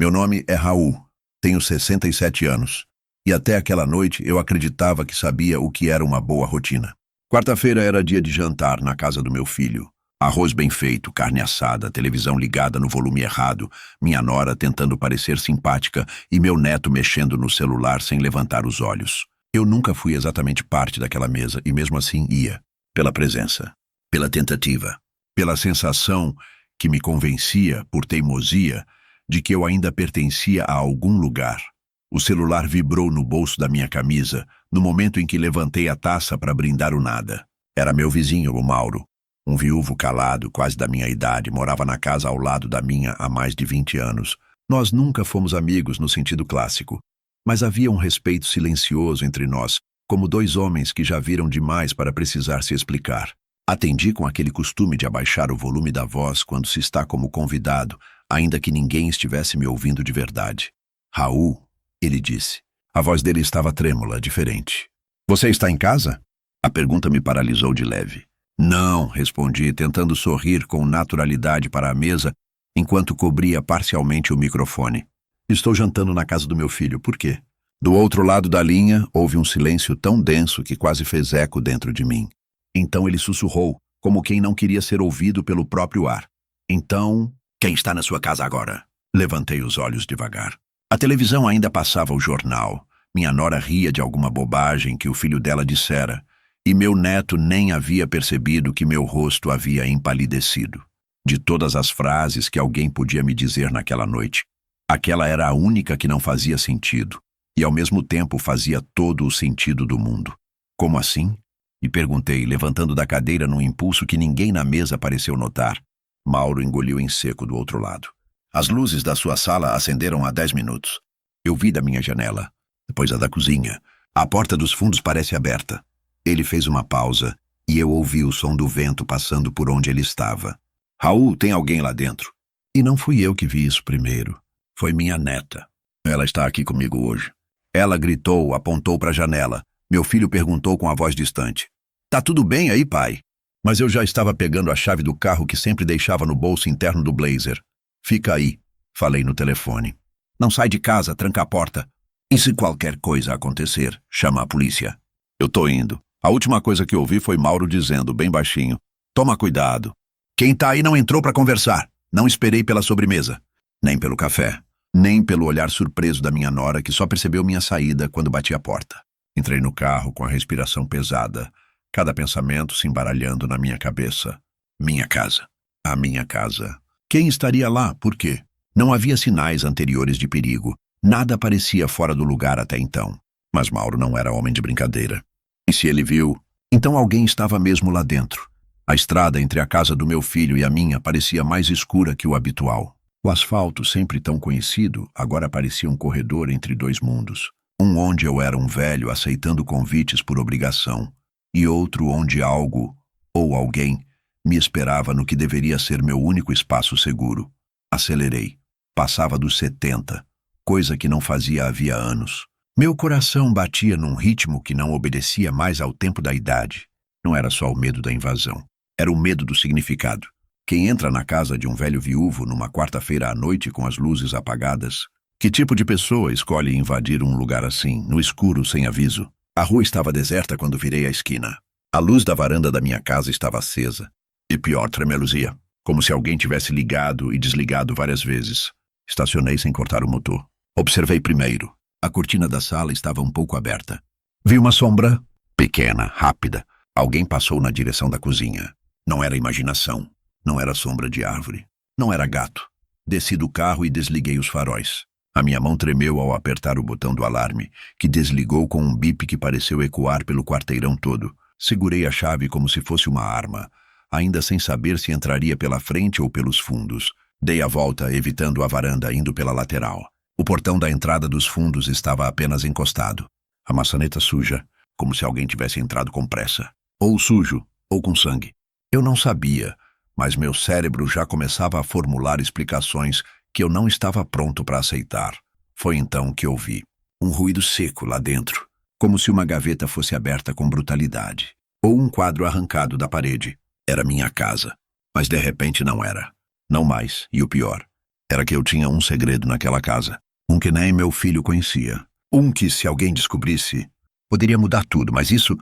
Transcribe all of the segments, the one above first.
Meu nome é Raul. Tenho 67 anos. E até aquela noite eu acreditava que sabia o que era uma boa rotina. Quarta-feira era dia de jantar na casa do meu filho. Arroz bem feito, carne assada, televisão ligada no volume errado, minha nora tentando parecer simpática e meu neto mexendo no celular sem levantar os olhos. Eu nunca fui exatamente parte daquela mesa e mesmo assim ia. Pela presença, pela tentativa, pela sensação que me convencia, por teimosia, de que eu ainda pertencia a algum lugar. O celular vibrou no bolso da minha camisa, no momento em que levantei a taça para brindar o nada. Era meu vizinho, o Mauro. Um viúvo calado, quase da minha idade, morava na casa ao lado da minha há mais de 20 anos. Nós nunca fomos amigos no sentido clássico, mas havia um respeito silencioso entre nós, como dois homens que já viram demais para precisar se explicar. Atendi com aquele costume de abaixar o volume da voz quando se está como convidado, ainda que ninguém estivesse me ouvindo de verdade. Raul, ele disse. A voz dele estava trêmula, diferente. Você está em casa? A pergunta me paralisou de leve. Não, respondi, tentando sorrir com naturalidade para a mesa, enquanto cobria parcialmente o microfone. Estou jantando na casa do meu filho, por quê? Do outro lado da linha, houve um silêncio tão denso que quase fez eco dentro de mim. Então ele sussurrou, como quem não queria ser ouvido pelo próprio ar. Então, quem está na sua casa agora? Levantei os olhos devagar. A televisão ainda passava o jornal. Minha nora ria de alguma bobagem que o filho dela dissera, e meu neto nem havia percebido que meu rosto havia empalidecido. De todas as frases que alguém podia me dizer naquela noite, aquela era a única que não fazia sentido, e ao mesmo tempo fazia todo o sentido do mundo. Como assim? E perguntei, levantando da cadeira num impulso que ninguém na mesa pareceu notar. Mauro engoliu em seco do outro lado. As luzes da sua sala acenderam há 10 minutos. Eu vi da minha janela, depois a da cozinha. A porta dos fundos parece aberta. Ele fez uma pausa, e eu ouvi o som do vento passando por onde ele estava. Raul, tem alguém lá dentro? E não fui eu que vi isso primeiro. Foi minha neta. Ela está aqui comigo hoje. Ela gritou, apontou para a janela. Meu filho perguntou com a voz distante. Tá tudo bem aí, pai? Mas eu já estava pegando a chave do carro que sempre deixava no bolso interno do blazer. Fica aí, falei no telefone. Não sai de casa, tranca a porta. E se qualquer coisa acontecer, chama a polícia. Eu tô indo. A última coisa que ouvi foi Mauro dizendo, bem baixinho, toma cuidado. Quem tá aí não entrou para conversar. Não esperei pela sobremesa. Nem pelo café. Nem pelo olhar surpreso da minha nora, que só percebeu minha saída quando bati a porta. Entrei no carro com a respiração pesada, cada pensamento se embaralhando na minha cabeça. Minha casa. A minha casa. Quem estaria lá? Por quê? Não havia sinais anteriores de perigo. Nada parecia fora do lugar até então. Mas Mauro não era homem de brincadeira. E se ele viu, então alguém estava mesmo lá dentro. A estrada entre a casa do meu filho e a minha parecia mais escura que o habitual. O asfalto, sempre tão conhecido, agora parecia um corredor entre dois mundos. Um onde eu era um velho aceitando convites por obrigação, e outro onde algo, ou alguém, me esperava no que deveria ser meu único espaço seguro. Acelerei. Passava dos 70, coisa que não fazia havia anos. Meu coração batia num ritmo que não obedecia mais ao tempo da idade. Não era só o medo da invasão. Era o medo do significado. Quem entra na casa de um velho viúvo numa quarta-feira à noite com as luzes apagadas? Que tipo de pessoa escolhe invadir um lugar assim, no escuro, sem aviso? A rua estava deserta quando virei a esquina. A luz da varanda da minha casa estava acesa. E pior, tremeluzia. Como se alguém tivesse ligado e desligado várias vezes. Estacionei sem cortar o motor. Observei primeiro. A cortina da sala estava um pouco aberta. Vi uma sombra pequena, rápida. Alguém passou na direção da cozinha. Não era imaginação. Não era sombra de árvore. Não era gato. Desci do carro e desliguei os faróis. A minha mão tremeu ao apertar o botão do alarme, que desligou com um bip que pareceu ecoar pelo quarteirão todo. Segurei a chave como se fosse uma arma, ainda sem saber se entraria pela frente ou pelos fundos. Dei a volta, evitando a varanda, indo pela lateral. O portão da entrada dos fundos estava apenas encostado. A maçaneta suja, como se alguém tivesse entrado com pressa. Ou sujo, ou com sangue. Eu não sabia, mas meu cérebro já começava a formular explicações que eu não estava pronto para aceitar. Foi então que ouvi um ruído seco lá dentro, como se uma gaveta fosse aberta com brutalidade, ou um quadro arrancado da parede. Era minha casa, mas de repente não era. Não mais, e o pior, era que eu tinha um segredo naquela casa. Um que nem meu filho conhecia. Um que, se alguém descobrisse, poderia mudar tudo, mas isso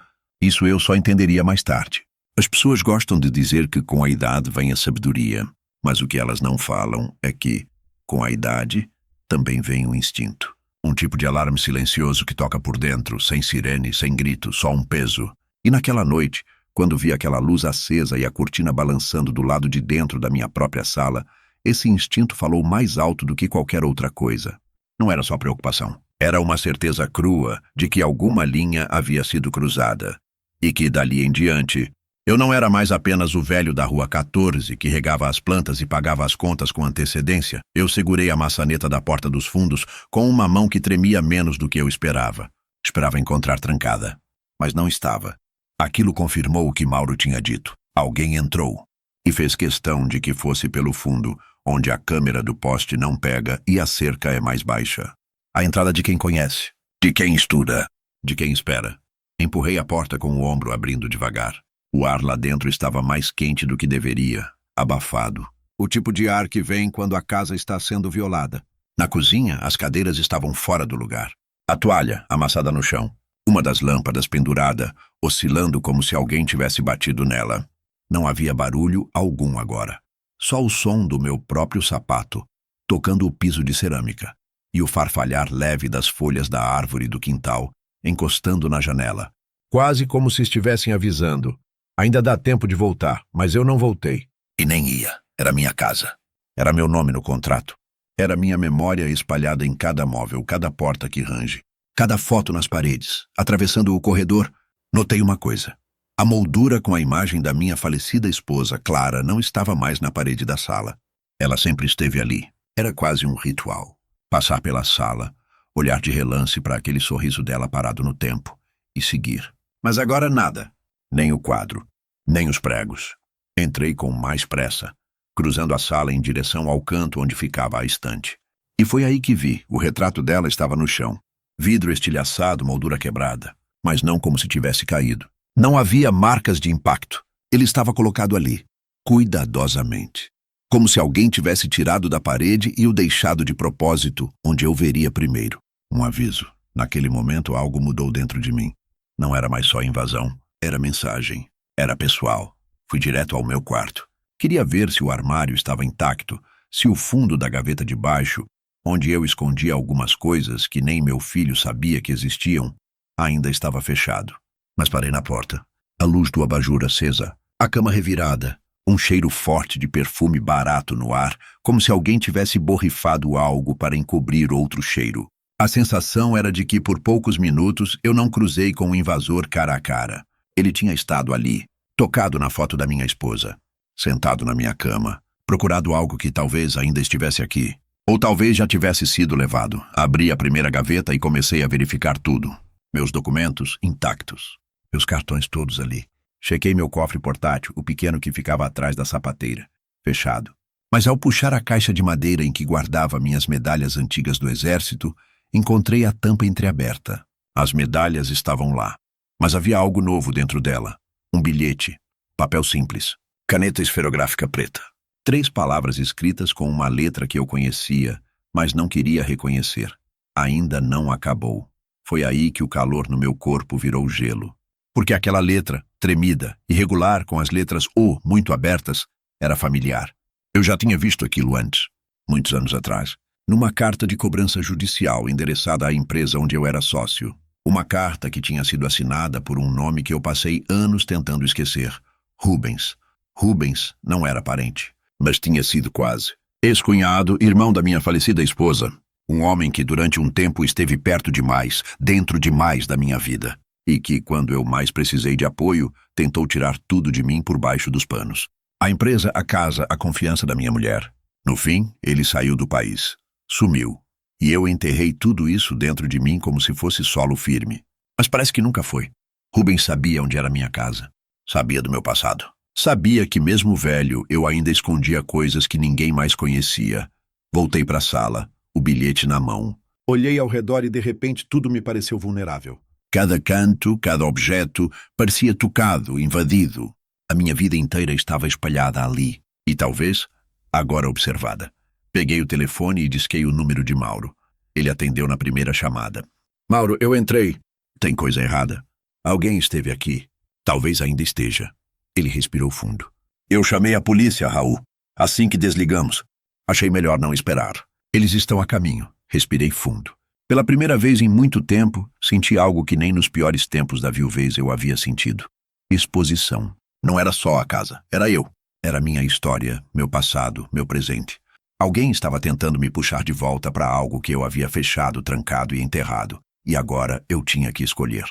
eu só entenderia mais tarde. As pessoas gostam de dizer que com a idade vem a sabedoria, mas o que elas não falam é que, com a idade, também vem o instinto. Um tipo de alarme silencioso que toca por dentro, sem sirene, sem grito, só um peso. E naquela noite, quando vi aquela luz acesa e a cortina balançando do lado de dentro da minha própria sala, esse instinto falou mais alto do que qualquer outra coisa. Não era só preocupação. Era uma certeza crua de que alguma linha havia sido cruzada. E que, dali em diante, eu não era mais apenas o velho da Rua 14 que regava as plantas e pagava as contas com antecedência. Eu segurei a maçaneta da porta dos fundos com uma mão que tremia menos do que eu esperava. Esperava encontrar trancada. Mas não estava. Aquilo confirmou o que Mauro tinha dito. Alguém entrou. E fez questão de que fosse pelo fundo, onde a câmera do poste não pega e a cerca é mais baixa. A entrada de quem conhece, de quem estuda, de quem espera. Empurrei a porta com o ombro abrindo devagar. O ar lá dentro estava mais quente do que deveria, abafado. O tipo de ar que vem quando a casa está sendo violada. Na cozinha, as cadeiras estavam fora do lugar. A toalha, amassada no chão. Uma das lâmpadas pendurada, oscilando como se alguém tivesse batido nela. Não havia barulho algum agora. Só o som do meu próprio sapato, tocando o piso de cerâmica. E o farfalhar leve das folhas da árvore do quintal, encostando na janela. Quase como se estivessem avisando. Ainda dá tempo de voltar, mas eu não voltei. E nem ia. Era minha casa. Era meu nome no contrato. Era minha memória espalhada em cada móvel, cada porta que range. Cada foto nas paredes. Atravessando o corredor, notei uma coisa. A moldura com a imagem da minha falecida esposa, Clara, não estava mais na parede da sala. Ela sempre esteve ali. Era quase um ritual. Passar pela sala, olhar de relance para aquele sorriso dela parado no tempo e seguir. Mas agora nada. Nem o quadro, nem os pregos. Entrei com mais pressa, cruzando a sala em direção ao canto onde ficava a estante. E foi aí que vi. O retrato dela estava no chão. Vidro estilhaçado, moldura quebrada. Mas não como se tivesse caído. Não havia marcas de impacto. Ele estava colocado ali, cuidadosamente. Como se alguém tivesse tirado da parede e o deixado de propósito, onde eu veria primeiro. Um aviso. Naquele momento algo mudou dentro de mim. Não era mais só invasão. Era mensagem. Era pessoal. Fui direto ao meu quarto. Queria ver se o armário estava intacto, se o fundo da gaveta de baixo, onde eu escondia algumas coisas que nem meu filho sabia que existiam, ainda estava fechado. Mas parei na porta. A luz do abajur acesa, a cama revirada, um cheiro forte de perfume barato no ar, como se alguém tivesse borrifado algo para encobrir outro cheiro. A sensação era de que por poucos minutos eu não cruzei com o invasor cara a cara. Ele tinha estado ali, tocado na foto da minha esposa, sentado na minha cama, procurado algo que talvez ainda estivesse aqui. Ou talvez já tivesse sido levado. Abri a primeira gaveta e comecei a verificar tudo. Meus documentos intactos. Meus cartões todos ali. Chequei meu cofre portátil, o pequeno que ficava atrás da sapateira. Fechado. Mas ao puxar a caixa de madeira em que guardava minhas medalhas antigas do exército, encontrei a tampa entreaberta. As medalhas estavam lá. Mas havia algo novo dentro dela. Um bilhete. Papel simples. Caneta esferográfica preta. 3 palavras escritas com uma letra que eu conhecia, mas não queria reconhecer. Ainda não acabou. Foi aí que o calor no meu corpo virou gelo. Porque aquela letra, tremida, irregular, com as letras O muito abertas, era familiar. Eu já tinha visto aquilo antes, muitos anos atrás, numa carta de cobrança judicial endereçada à empresa onde eu era sócio. Uma carta que tinha sido assinada por um nome que eu passei anos tentando esquecer. Rubens. Rubens não era parente, mas tinha sido quase. Ex-cunhado, irmão da minha falecida esposa. Um homem que durante um tempo esteve perto demais, dentro demais da minha vida. E que, quando eu mais precisei de apoio, tentou tirar tudo de mim por baixo dos panos. A empresa, a casa, a confiança da minha mulher. No fim, ele saiu do país. Sumiu. E eu enterrei tudo isso dentro de mim como se fosse solo firme. Mas parece que nunca foi. Rubens sabia onde era minha casa. Sabia do meu passado. Sabia que mesmo velho, eu ainda escondia coisas que ninguém mais conhecia. Voltei para a sala, o bilhete na mão. Olhei ao redor e de repente tudo me pareceu vulnerável. Cada canto, cada objeto, parecia tocado, invadido. A minha vida inteira estava espalhada ali. E talvez, agora observada. Peguei o telefone e disquei o número de Mauro. Ele atendeu na primeira chamada. Mauro, eu entrei. Tem coisa errada. Alguém esteve aqui. Talvez ainda esteja. Ele respirou fundo. Eu chamei a polícia, Raul. Assim que desligamos. Achei melhor não esperar. Eles estão a caminho. Respirei fundo. Pela primeira vez em muito tempo, senti algo que nem nos piores tempos da viuvez eu havia sentido. Exposição. Não era só a casa, era eu. Era minha história, meu passado, meu presente. Alguém estava tentando me puxar de volta para algo que eu havia fechado, trancado e enterrado. E agora eu tinha que escolher.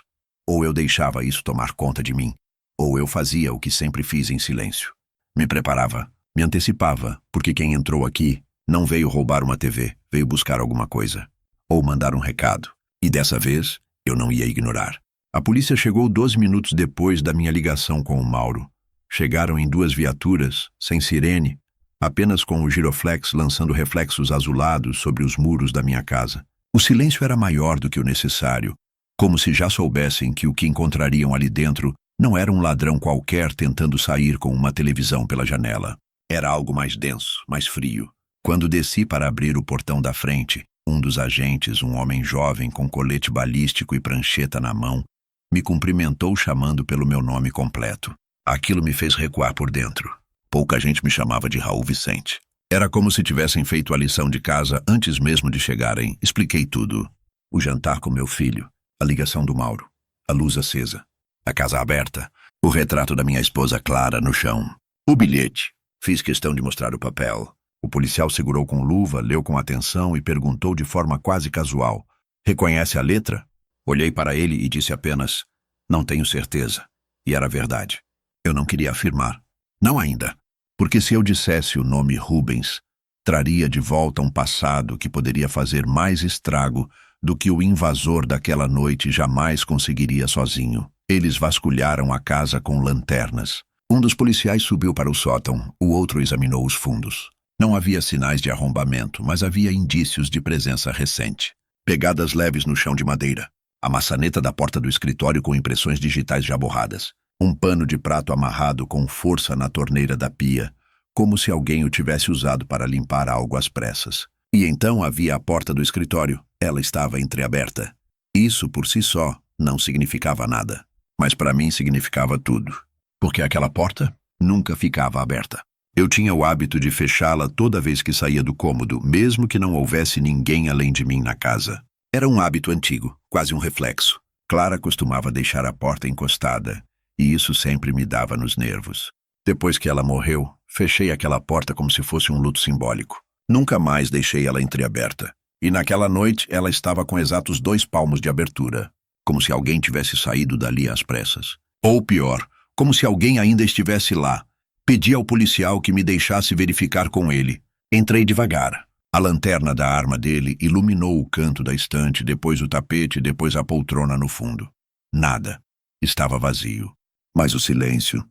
Ou eu deixava isso tomar conta de mim, ou eu fazia o que sempre fiz em silêncio. Me preparava, me antecipava, porque quem entrou aqui não veio roubar uma TV, veio buscar alguma coisa. Ou mandar um recado. E dessa vez, eu não ia ignorar. A polícia chegou 12 minutos depois da minha ligação com o Mauro. Chegaram em 2 viaturas, sem sirene, apenas com o giroflex lançando reflexos azulados sobre os muros da minha casa. O silêncio era maior do que o necessário, como se já soubessem que o que encontrariam ali dentro não era um ladrão qualquer tentando sair com uma televisão pela janela. Era algo mais denso, mais frio. Quando desci para abrir o portão da frente, um dos agentes, um homem jovem com colete balístico e prancheta na mão, me cumprimentou chamando pelo meu nome completo. Aquilo me fez recuar por dentro. Pouca gente me chamava de Raul Vicente. Era como se tivessem feito a lição de casa antes mesmo de chegarem. Expliquei tudo. O jantar com meu filho, a ligação do Mauro, a luz acesa, a casa aberta, o retrato da minha esposa Clara no chão, o bilhete. Fiz questão de mostrar o papel. O policial segurou com luva, leu com atenção e perguntou de forma quase casual: "Reconhece a letra?" Olhei para ele e disse apenas: "Não tenho certeza." E era verdade. Eu não queria afirmar. Não ainda. Porque se eu dissesse o nome Rubens, traria de volta um passado que poderia fazer mais estrago do que o invasor daquela noite jamais conseguiria sozinho. Eles vasculharam a casa com lanternas. Um dos policiais subiu para o sótão, o outro examinou os fundos. Não havia sinais de arrombamento, mas havia indícios de presença recente. Pegadas leves no chão de madeira. A maçaneta da porta do escritório com impressões digitais já borradas. Um pano de prato amarrado com força na torneira da pia, como se alguém o tivesse usado para limpar algo às pressas. E então havia a porta do escritório. Ela estava entreaberta. Isso, por si só, não significava nada. Mas para mim significava tudo. Porque aquela porta nunca ficava aberta. Eu tinha o hábito de fechá-la toda vez que saía do cômodo, mesmo que não houvesse ninguém além de mim na casa. Era um hábito antigo, quase um reflexo. Clara costumava deixar a porta encostada, e isso sempre me dava nos nervos. Depois que ela morreu, fechei aquela porta como se fosse um luto simbólico. Nunca mais deixei ela entreaberta. E naquela noite ela estava com exatos 2 palmos de abertura, como se alguém tivesse saído dali às pressas. Ou pior, como se alguém ainda estivesse lá. Pedi ao policial que me deixasse verificar com ele. Entrei devagar. A lanterna da arma dele iluminou o canto da estante, depois o tapete, depois a poltrona no fundo. Nada. Estava vazio. Mas o silêncio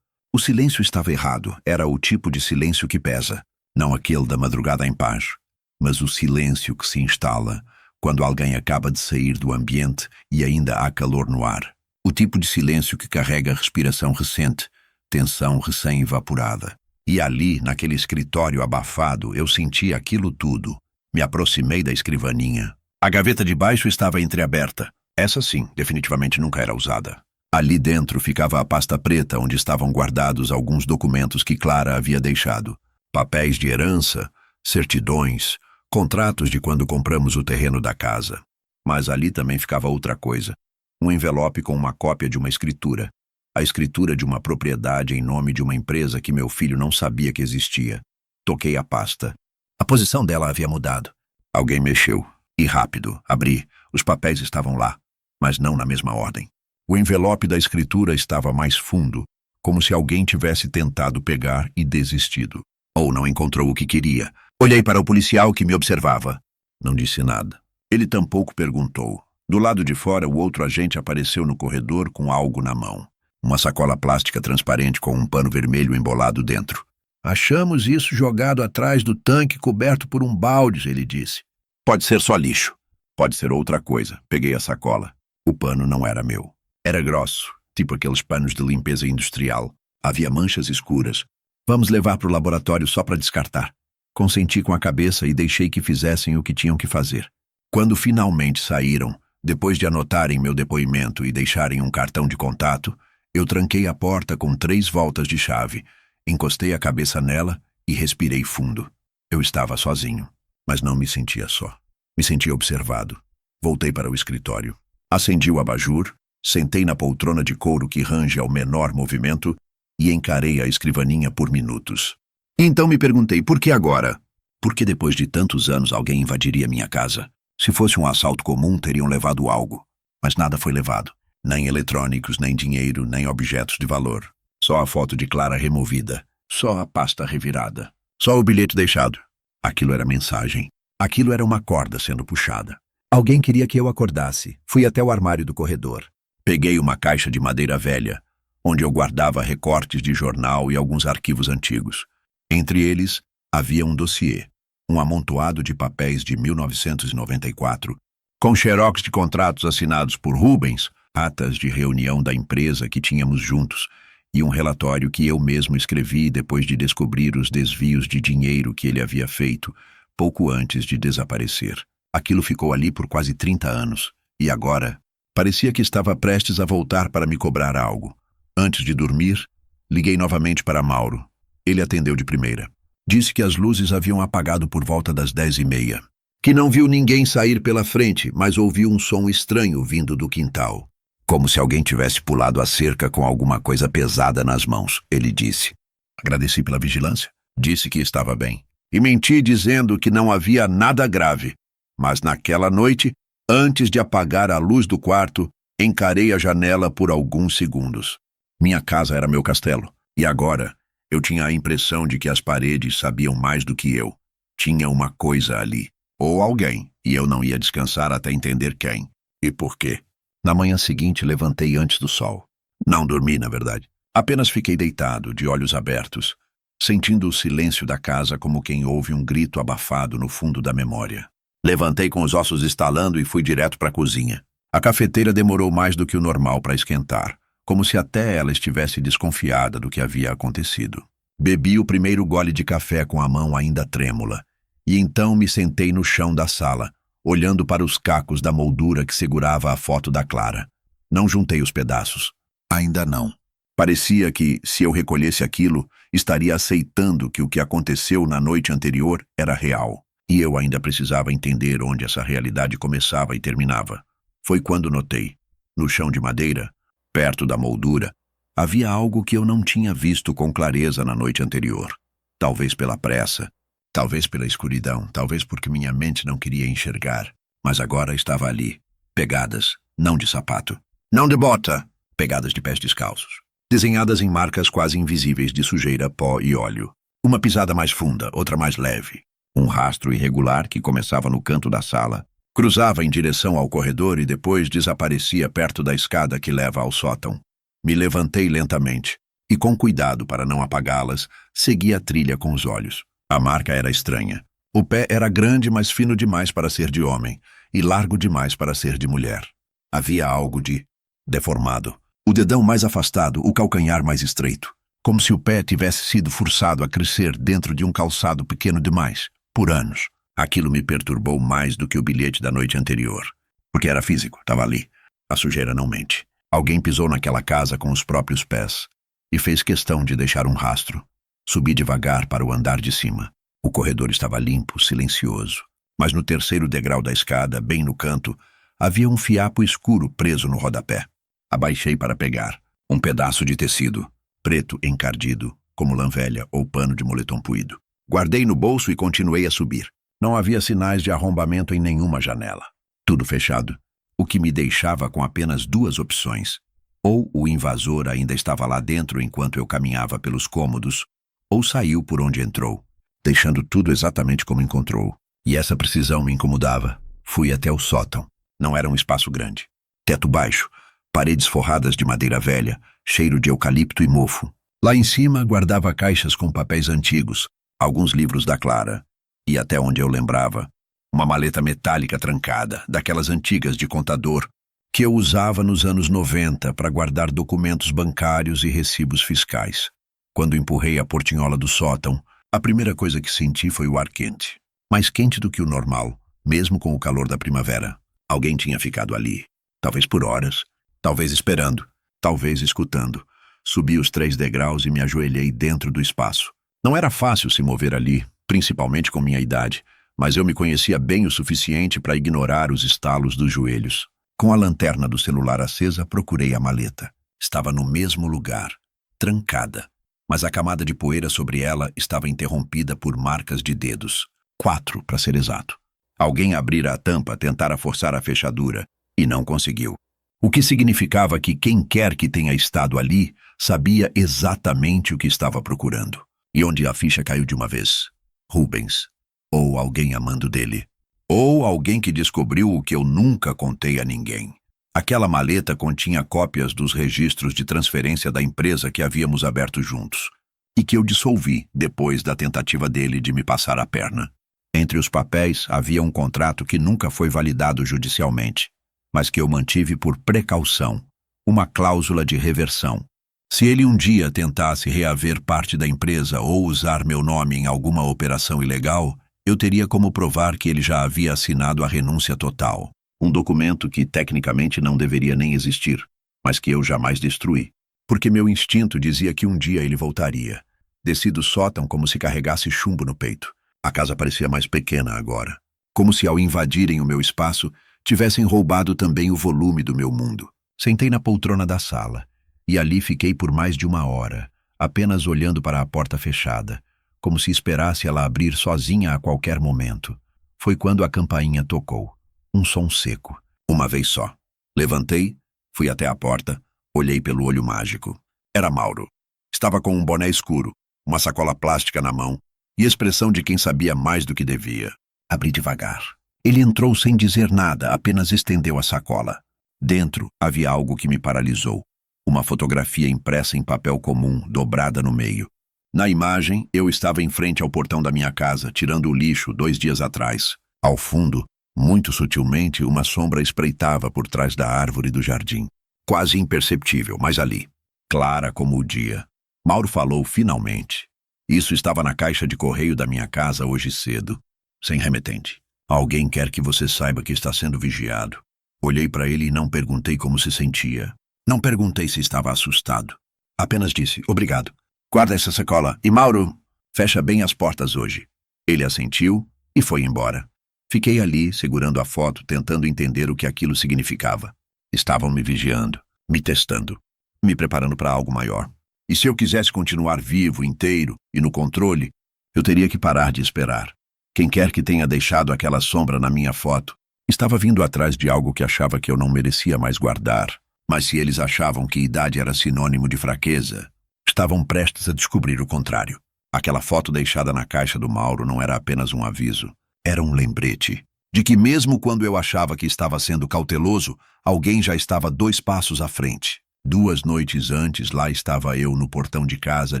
estava errado. Era o tipo de silêncio que pesa. Não aquele da madrugada em paz, mas o silêncio que se instala quando alguém acaba de sair do ambiente e ainda há calor no ar. O tipo de silêncio que carrega respiração recente, tensão recém-evaporada. E ali, naquele escritório abafado, eu senti aquilo tudo. Me aproximei da escrivaninha. A gaveta de baixo estava entreaberta. Essa sim, definitivamente nunca era usada. Ali dentro ficava a pasta preta onde estavam guardados alguns documentos que Clara havia deixado. Papéis de herança, certidões, contratos de quando compramos o terreno da casa. Mas ali também ficava outra coisa. Um envelope com uma cópia de uma escritura. A escritura de uma propriedade em nome de uma empresa que meu filho não sabia que existia. Toquei a pasta. A posição dela havia mudado. Alguém mexeu. E rápido. Abri. Os papéis estavam lá, mas não na mesma ordem. O envelope da escritura estava mais fundo, como se alguém tivesse tentado pegar e desistido. Ou não encontrou o que queria. Olhei para o policial que me observava. Não disse nada. Ele tampouco perguntou. Do lado de fora, o outro agente apareceu no corredor com algo na mão. Uma sacola plástica transparente com um pano vermelho embolado dentro. "Achamos isso jogado atrás do tanque coberto por um balde", ele disse. "Pode ser só lixo. Pode ser outra coisa." Peguei a sacola. O pano não era meu. Era grosso, tipo aqueles panos de limpeza industrial. Havia manchas escuras. "Vamos levar para o laboratório só para descartar." Consenti com a cabeça e deixei que fizessem o que tinham que fazer. Quando finalmente saíram, depois de anotarem meu depoimento e deixarem um cartão de contato, eu tranquei a porta com 3 voltas de chave, encostei a cabeça nela e respirei fundo. Eu estava sozinho, mas não me sentia só. Me sentia observado. Voltei para o escritório. Acendi o abajur, sentei na poltrona de couro que range ao menor movimento e encarei a escrivaninha por minutos. Então me perguntei, por que agora? Por que depois de tantos anos alguém invadiria minha casa? Se fosse um assalto comum, teriam levado algo. Mas nada foi levado. Nem eletrônicos, nem dinheiro, nem objetos de valor. Só a foto de Clara removida. Só a pasta revirada. Só o bilhete deixado. Aquilo era mensagem. Aquilo era uma corda sendo puxada. Alguém queria que eu acordasse. Fui até o armário do corredor. Peguei uma caixa de madeira velha, onde eu guardava recortes de jornal e alguns arquivos antigos. Entre eles, havia um dossiê, um amontoado de papéis de 1994, com xerox de contratos assinados por Rubens, atas de reunião da empresa que tínhamos juntos, e um relatório que eu mesmo escrevi depois de descobrir os desvios de dinheiro que ele havia feito, pouco antes de desaparecer. Aquilo ficou ali por quase 30 anos, e agora parecia que estava prestes a voltar para me cobrar algo. Antes de dormir, liguei novamente para Mauro. Ele atendeu de primeira. Disse que as luzes haviam apagado por volta das 10h30. Que não viu ninguém sair pela frente, mas ouviu um som estranho vindo do quintal. Como se alguém tivesse pulado a cerca com alguma coisa pesada nas mãos, ele disse. Agradeci pela vigilância. Disse que estava bem. E menti dizendo que não havia nada grave. Mas naquela noite, antes de apagar a luz do quarto, encarei a janela por alguns segundos. Minha casa era meu castelo. E agora, eu tinha a impressão de que as paredes sabiam mais do que eu. Tinha uma coisa ali. Ou alguém. E eu não ia descansar até entender quem. E por quê. Na manhã seguinte, levantei antes do sol. Não dormi, na verdade. Apenas fiquei deitado, de olhos abertos, sentindo o silêncio da casa como quem ouve um grito abafado no fundo da memória. Levantei com os ossos estalando e fui direto para a cozinha. A cafeteira demorou mais do que o normal para esquentar, como se até ela estivesse desconfiada do que havia acontecido. Bebi o primeiro gole de café com a mão ainda trêmula, e então me sentei no chão da sala, olhando para os cacos da moldura que segurava a foto da Clara. Não juntei os pedaços. Ainda não. Parecia que, se eu recolhesse aquilo, estaria aceitando que o que aconteceu na noite anterior era real. E eu ainda precisava entender onde essa realidade começava e terminava. Foi quando notei, no chão de madeira, perto da moldura, havia algo que eu não tinha visto com clareza na noite anterior. Talvez pela pressa, talvez pela escuridão, talvez porque minha mente não queria enxergar. Mas agora estava ali, pegadas, não de sapato, não de bota, pegadas de pés descalços, desenhadas em marcas quase invisíveis de sujeira, pó e óleo. Uma pisada mais funda, outra mais leve. Um rastro irregular que começava no canto da sala, cruzava em direção ao corredor e depois desaparecia perto da escada que leva ao sótão. Me levantei lentamente e, com cuidado para não apagá-las, segui a trilha com os olhos. A marca era estranha. O pé era grande, mas fino demais para ser de homem e largo demais para ser de mulher. Havia algo de deformado. O dedão mais afastado, o calcanhar mais estreito. Como se o pé tivesse sido forçado a crescer dentro de um calçado pequeno demais. Por anos. Aquilo me perturbou mais do que o bilhete da noite anterior. Porque era físico, estava ali. A sujeira não mente. Alguém pisou naquela casa com os próprios pés e fez questão de deixar um rastro. Subi devagar para o andar de cima. O corredor estava limpo, silencioso. Mas no terceiro degrau da escada, bem no canto, havia um fiapo escuro preso no rodapé. Abaixei para pegar. Um pedaço de tecido, preto encardido, como lã velha ou pano de moletom puído. Guardei no bolso e continuei a subir. Não havia sinais de arrombamento em nenhuma janela. Tudo fechado, o que me deixava com apenas 2 opções. Ou o invasor ainda estava lá dentro enquanto eu caminhava pelos cômodos, ou saiu por onde entrou, deixando tudo exatamente como encontrou. E essa precisão me incomodava. Fui até o sótão. Não era um espaço grande. Teto baixo, paredes forradas de madeira velha, cheiro de eucalipto e mofo. Lá em cima guardava caixas com papéis antigos, alguns livros da Clara, e até onde eu lembrava, uma maleta metálica trancada, daquelas antigas de contador, que eu usava nos anos 90 para guardar documentos bancários e recibos fiscais. Quando empurrei a portinhola do sótão, A primeira coisa que senti foi o ar quente. Mais quente do que o normal, mesmo com o calor da primavera. Alguém tinha ficado ali. Talvez por horas. Talvez esperando. Talvez escutando. Subi os 3 degraus e me ajoelhei dentro do espaço. Não era fácil se mover ali, principalmente com minha idade, mas eu me conhecia bem o suficiente para ignorar os estalos dos joelhos. Com a lanterna do celular acesa, procurei a maleta. Estava no mesmo lugar, trancada, mas a camada de poeira sobre ela estava interrompida por marcas de dedos. 4, para ser exato. Alguém abrira a tampa, tentara forçar a fechadura, e não conseguiu. O que significava que quem quer que tenha estado ali sabia exatamente o que estava procurando. E onde a ficha caiu de uma vez? Rubens. Ou alguém amando dele. Ou alguém que descobriu o que eu nunca contei a ninguém. Aquela maleta continha cópias dos registros de transferência da empresa que havíamos aberto juntos, e que eu dissolvi depois da tentativa dele de me passar a perna. Entre os papéis havia um contrato que nunca foi validado judicialmente, mas que eu mantive por precaução, uma cláusula de reversão. Se ele um dia tentasse reaver parte da empresa ou usar meu nome em alguma operação ilegal, eu teria como provar que ele já havia assinado a renúncia total. Um documento que tecnicamente não deveria nem existir, mas que eu jamais destruí, porque meu instinto dizia que um dia ele voltaria. Desci do sótão como se carregasse chumbo no peito. A casa parecia mais pequena agora, como se ao invadirem o meu espaço, tivessem roubado também o volume do meu mundo. Sentei na poltrona da sala, e ali fiquei por mais de 1 hora, apenas olhando para a porta fechada, como se esperasse ela abrir sozinha a qualquer momento. Foi quando a campainha tocou. Um som seco. Uma vez só. Levantei, fui até a porta, olhei pelo olho mágico. Era Mauro. Estava com um boné escuro, uma sacola plástica na mão e expressão de quem sabia mais do que devia. Abri devagar. Ele entrou sem dizer nada, apenas estendeu a sacola. Dentro havia algo que me paralisou. Uma fotografia impressa em papel comum, dobrada no meio. Na imagem, eu estava em frente ao portão da minha casa, tirando o lixo 2 dias atrás. Ao fundo, muito sutilmente, uma sombra espreitava por trás da árvore do jardim. Quase imperceptível, mas ali. Clara como o dia. Mauro falou finalmente. Isso estava na caixa de correio da minha casa hoje cedo. Sem remetente. Alguém quer que você saiba que está sendo vigiado. Olhei para ele e não perguntei como se sentia. Não perguntei se estava assustado. Apenas disse, obrigado. Guarda essa sacola. E Mauro, fecha bem as portas hoje. Ele assentiu e foi embora. Fiquei ali, segurando a foto, tentando entender o que aquilo significava. Estavam me vigiando, me testando, me preparando para algo maior. E se eu quisesse continuar vivo, inteiro e no controle, eu teria que parar de esperar. Quem quer que tenha deixado aquela sombra na minha foto, estava vindo atrás de algo que achava que eu não merecia mais guardar. Mas se eles achavam que idade era sinônimo de fraqueza, estavam prestes a descobrir o contrário. Aquela foto deixada na caixa do Mauro não era apenas um aviso. Era um lembrete de que mesmo quando eu achava que estava sendo cauteloso, alguém já estava 2 passos à frente. 2 noites antes, lá estava eu no portão de casa,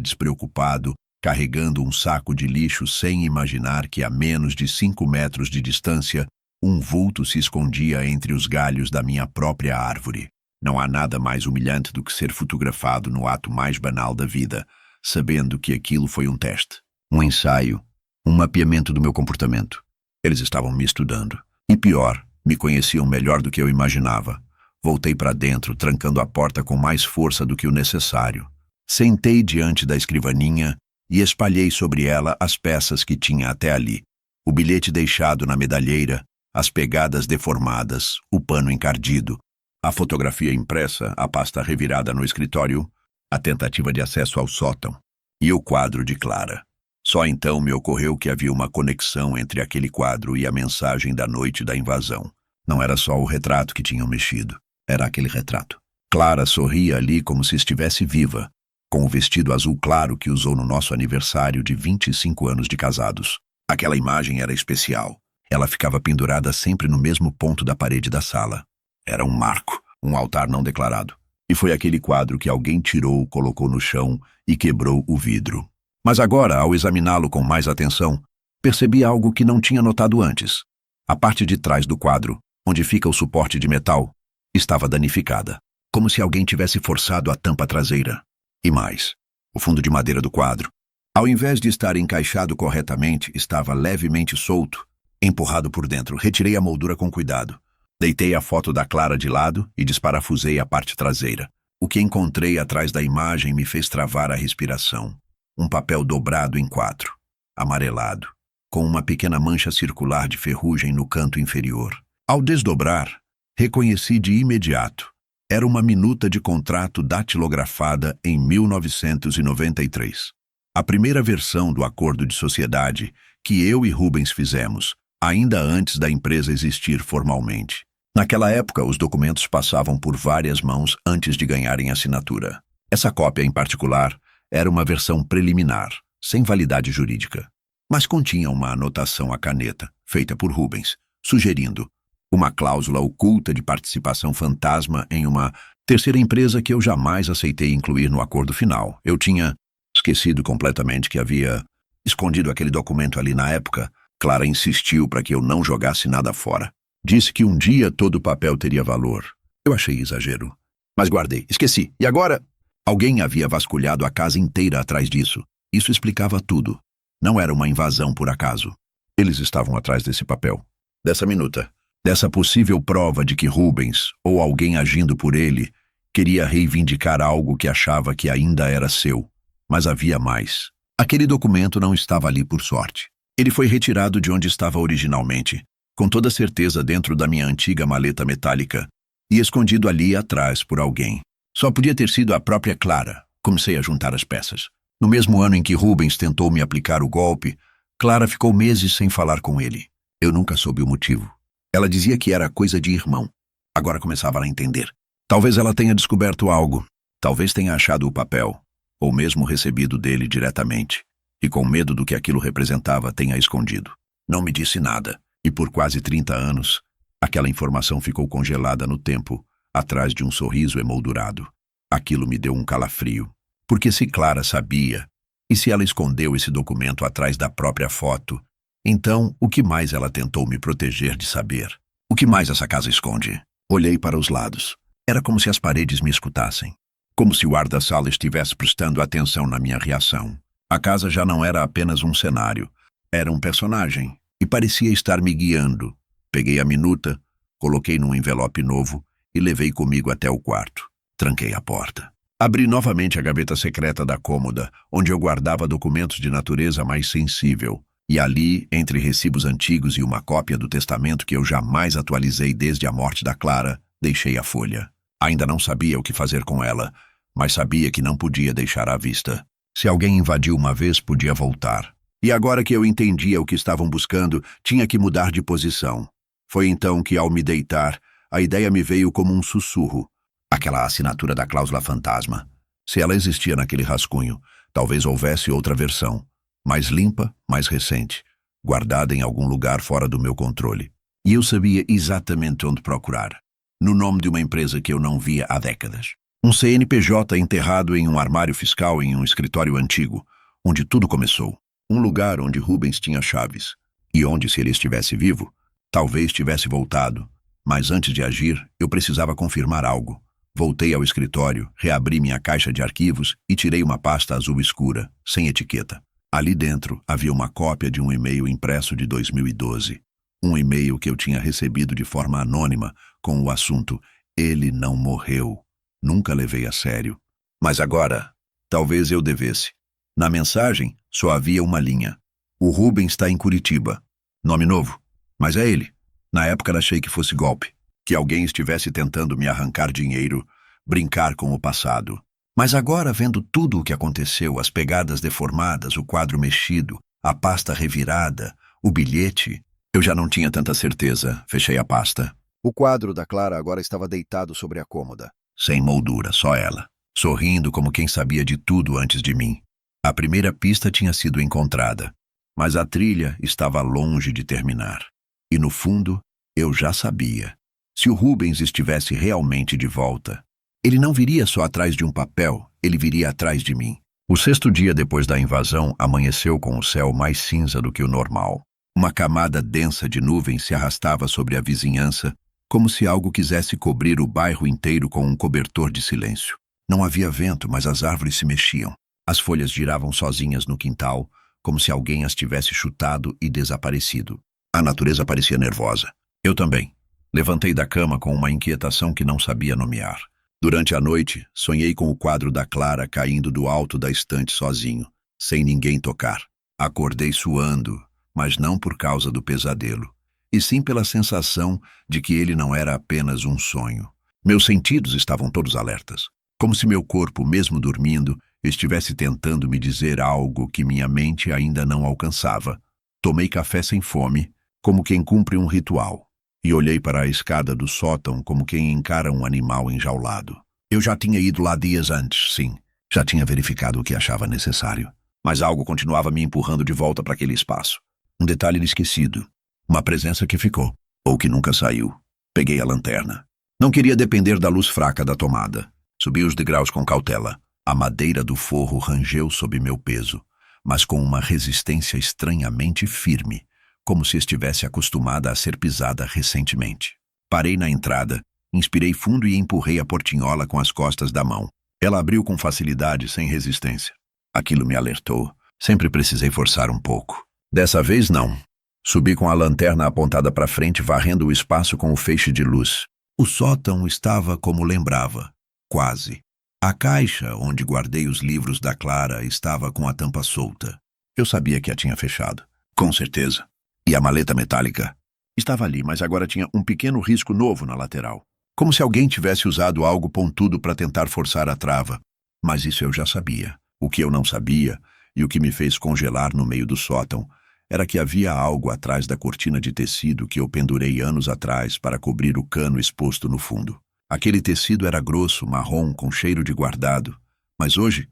despreocupado, carregando um saco de lixo sem imaginar que a menos de 5 metros de distância, um vulto se escondia entre os galhos da minha própria árvore. Não há nada mais humilhante do que ser fotografado no ato mais banal da vida, sabendo que aquilo foi um teste, um ensaio, um mapeamento do meu comportamento. Eles estavam me estudando. E pior, me conheciam melhor do que eu imaginava. Voltei para dentro, trancando a porta com mais força do que o necessário. Sentei diante da escrivaninha e espalhei sobre ela as peças que tinha até ali. O bilhete deixado na medalheira, as pegadas deformadas, o pano encardido, a fotografia impressa, a pasta revirada no escritório, a tentativa de acesso ao sótão e o quadro de Clara. Só então me ocorreu que havia uma conexão entre aquele quadro e a mensagem da noite da invasão. Não era só o retrato que tinham mexido, era aquele retrato. Clara sorria ali como se estivesse viva, com o vestido azul claro que usou no nosso aniversário de 25 anos de casados. Aquela imagem era especial. Ela ficava pendurada sempre no mesmo ponto da parede da sala. Era um marco, um altar não declarado. E foi aquele quadro que alguém tirou, colocou no chão e quebrou o vidro. Mas agora, ao examiná-lo com mais atenção, percebi algo que não tinha notado antes. A parte de trás do quadro, onde fica o suporte de metal, estava danificada, como se alguém tivesse forçado a tampa traseira. E mais, o fundo de madeira do quadro Ao invés de estar encaixado corretamente, estava levemente solto, empurrado por dentro. Retirei a moldura com cuidado. Deitei a foto da Clara de lado e desparafusei a parte traseira. O que encontrei atrás da imagem me fez travar a respiração. Um papel dobrado em 4, amarelado, com uma pequena mancha circular de ferrugem no canto inferior. Ao desdobrar, reconheci de imediato. Era uma minuta de contrato datilografada em 1993. A primeira versão do acordo de sociedade que eu e Rubens fizemos, ainda antes da empresa existir formalmente. Naquela época, os documentos passavam por várias mãos antes de ganharem assinatura. Essa cópia, em particular, era uma versão preliminar, sem validade jurídica, mas continha uma anotação à caneta, feita por Rubens, sugerindo uma cláusula oculta de participação fantasma em uma terceira empresa que eu jamais aceitei incluir no acordo final. Eu tinha esquecido completamente que havia escondido aquele documento ali na época. Clara insistiu para que eu não jogasse nada fora. Disse que um dia todo o papel teria valor. Eu achei exagero, mas guardei. Esqueci. E agora? Alguém havia vasculhado a casa inteira atrás disso. Isso explicava tudo. Não era uma invasão por acaso. Eles estavam atrás desse papel, dessa minuta, dessa possível prova de que Rubens, ou alguém agindo por ele, queria reivindicar algo que achava que ainda era seu. Mas havia mais. Aquele documento não estava ali por sorte. Ele foi retirado de onde estava originalmente, com toda certeza dentro da minha antiga maleta metálica, e escondido ali atrás por alguém. Só podia ter sido a própria Clara. Comecei a juntar as peças. No mesmo ano em que Rubens tentou me aplicar o golpe, Clara ficou meses sem falar com ele. Eu nunca soube o motivo. Ela dizia que era coisa de irmão. Agora começava a entender. Talvez ela tenha descoberto algo. Talvez tenha achado o papel, ou mesmo recebido dele diretamente, e com medo do que aquilo representava tenha escondido. Não me disse nada, e por quase 30 anos, aquela informação ficou congelada no tempo, atrás de um sorriso emoldurado. Aquilo me deu um calafrio. Porque se Clara sabia, e se ela escondeu esse documento atrás da própria foto, então o que mais ela tentou me proteger de saber? O que mais essa casa esconde? Olhei para os lados. Era como se as paredes me escutassem. Como se o ar da sala estivesse prestando atenção na minha reação. A casa já não era apenas um cenário. Era um personagem, e parecia estar me guiando. Peguei a minuta, coloquei num envelope novo e levei comigo até o quarto. Tranquei a porta. Abri novamente a gaveta secreta da cômoda, onde eu guardava documentos de natureza mais sensível. E ali, entre recibos antigos e uma cópia do testamento que eu jamais atualizei desde a morte da Clara, deixei a folha. Ainda não sabia o que fazer com ela, mas sabia que não podia deixar à vista. Se alguém invadiu uma vez, podia voltar. E agora que eu entendia o que estavam buscando, tinha que mudar de posição. Foi então que, ao me deitar, a ideia me veio como um sussurro. Aquela assinatura da cláusula fantasma. Se ela existia naquele rascunho, talvez houvesse outra versão, mais limpa, mais recente, guardada em algum lugar fora do meu controle. E eu sabia exatamente onde procurar. No nome de uma empresa que eu não via há décadas. Um CNPJ enterrado em um armário fiscal em um escritório antigo, onde tudo começou. Um lugar onde Rubens tinha chaves. E onde, se ele estivesse vivo, talvez tivesse voltado. Mas antes de agir, eu precisava confirmar algo. Voltei ao escritório, reabri minha caixa de arquivos e tirei uma pasta azul escura, sem etiqueta. Ali dentro havia uma cópia de um e-mail impresso de 2012. Um e-mail que eu tinha recebido de forma anônima, com o assunto "Ele não morreu". Nunca levei a sério. Mas agora, talvez eu devesse. Na mensagem, só havia uma linha. O Rubens está em Curitiba. Nome novo. Mas é ele. Na época achei que fosse golpe. Que alguém estivesse tentando me arrancar dinheiro, brincar com o passado. Mas agora, vendo tudo o que aconteceu, as pegadas deformadas, o quadro mexido, a pasta revirada, o bilhete, eu já não tinha tanta certeza. Fechei a pasta. O quadro da Clara agora estava deitado sobre a cômoda. Sem moldura, só ela. Sorrindo como quem sabia de tudo antes de mim. A primeira pista tinha sido encontrada, mas a trilha estava longe de terminar. E no fundo, eu já sabia. Se o Rubens estivesse realmente de volta, ele não viria só atrás de um papel, ele viria atrás de mim. O 6º dia depois da invasão amanheceu com o céu mais cinza do que o normal. Uma camada densa de nuvens se arrastava sobre a vizinhança, como se algo quisesse cobrir o bairro inteiro com um cobertor de silêncio. Não havia vento, mas as árvores se mexiam. As folhas giravam sozinhas no quintal, como se alguém as tivesse chutado e desaparecido. A natureza parecia nervosa. Eu também. Levantei da cama com uma inquietação que não sabia nomear. Durante a noite, sonhei com o quadro da Clara caindo do alto da estante sozinho, sem ninguém tocar. Acordei suando, mas não por causa do pesadelo, e sim pela sensação de que ele não era apenas um sonho. Meus sentidos estavam todos alertas, como se meu corpo, mesmo dormindo, estivesse tentando me dizer algo que minha mente ainda não alcançava. Tomei café sem fome, como quem cumpre um ritual, e olhei para a escada do sótão como quem encara um animal enjaulado. Eu já tinha ido lá dias antes, sim. Já tinha verificado o que achava necessário. Mas algo continuava me empurrando de volta para aquele espaço. Um detalhe esquecido. Uma presença que ficou, ou que nunca saiu. Peguei a lanterna. Não queria depender da luz fraca da tomada. Subi os degraus com cautela. A madeira do forro rangeu sob meu peso, mas com uma resistência estranhamente firme, como se estivesse acostumada a ser pisada recentemente. Parei na entrada, inspirei fundo e empurrei a portinhola com as costas da mão. Ela abriu com facilidade, sem resistência. Aquilo me alertou. Sempre precisei forçar um pouco. Dessa vez, não. Subi com a lanterna apontada para frente, varrendo o espaço com o feixe de luz. O sótão estava como lembrava. Quase. A caixa onde guardei os livros da Clara estava com a tampa solta. Eu sabia que a tinha fechado. Com certeza. E a maleta metálica? Estava ali, mas agora tinha um pequeno risco novo na lateral. Como se alguém tivesse usado algo pontudo para tentar forçar a trava. Mas isso eu já sabia. O que eu não sabia, e o que me fez congelar no meio do sótão, era que havia algo atrás da cortina de tecido que eu pendurei anos atrás para cobrir o cano exposto no fundo. Aquele tecido era grosso, marrom, com cheiro de guardado. Mas hoje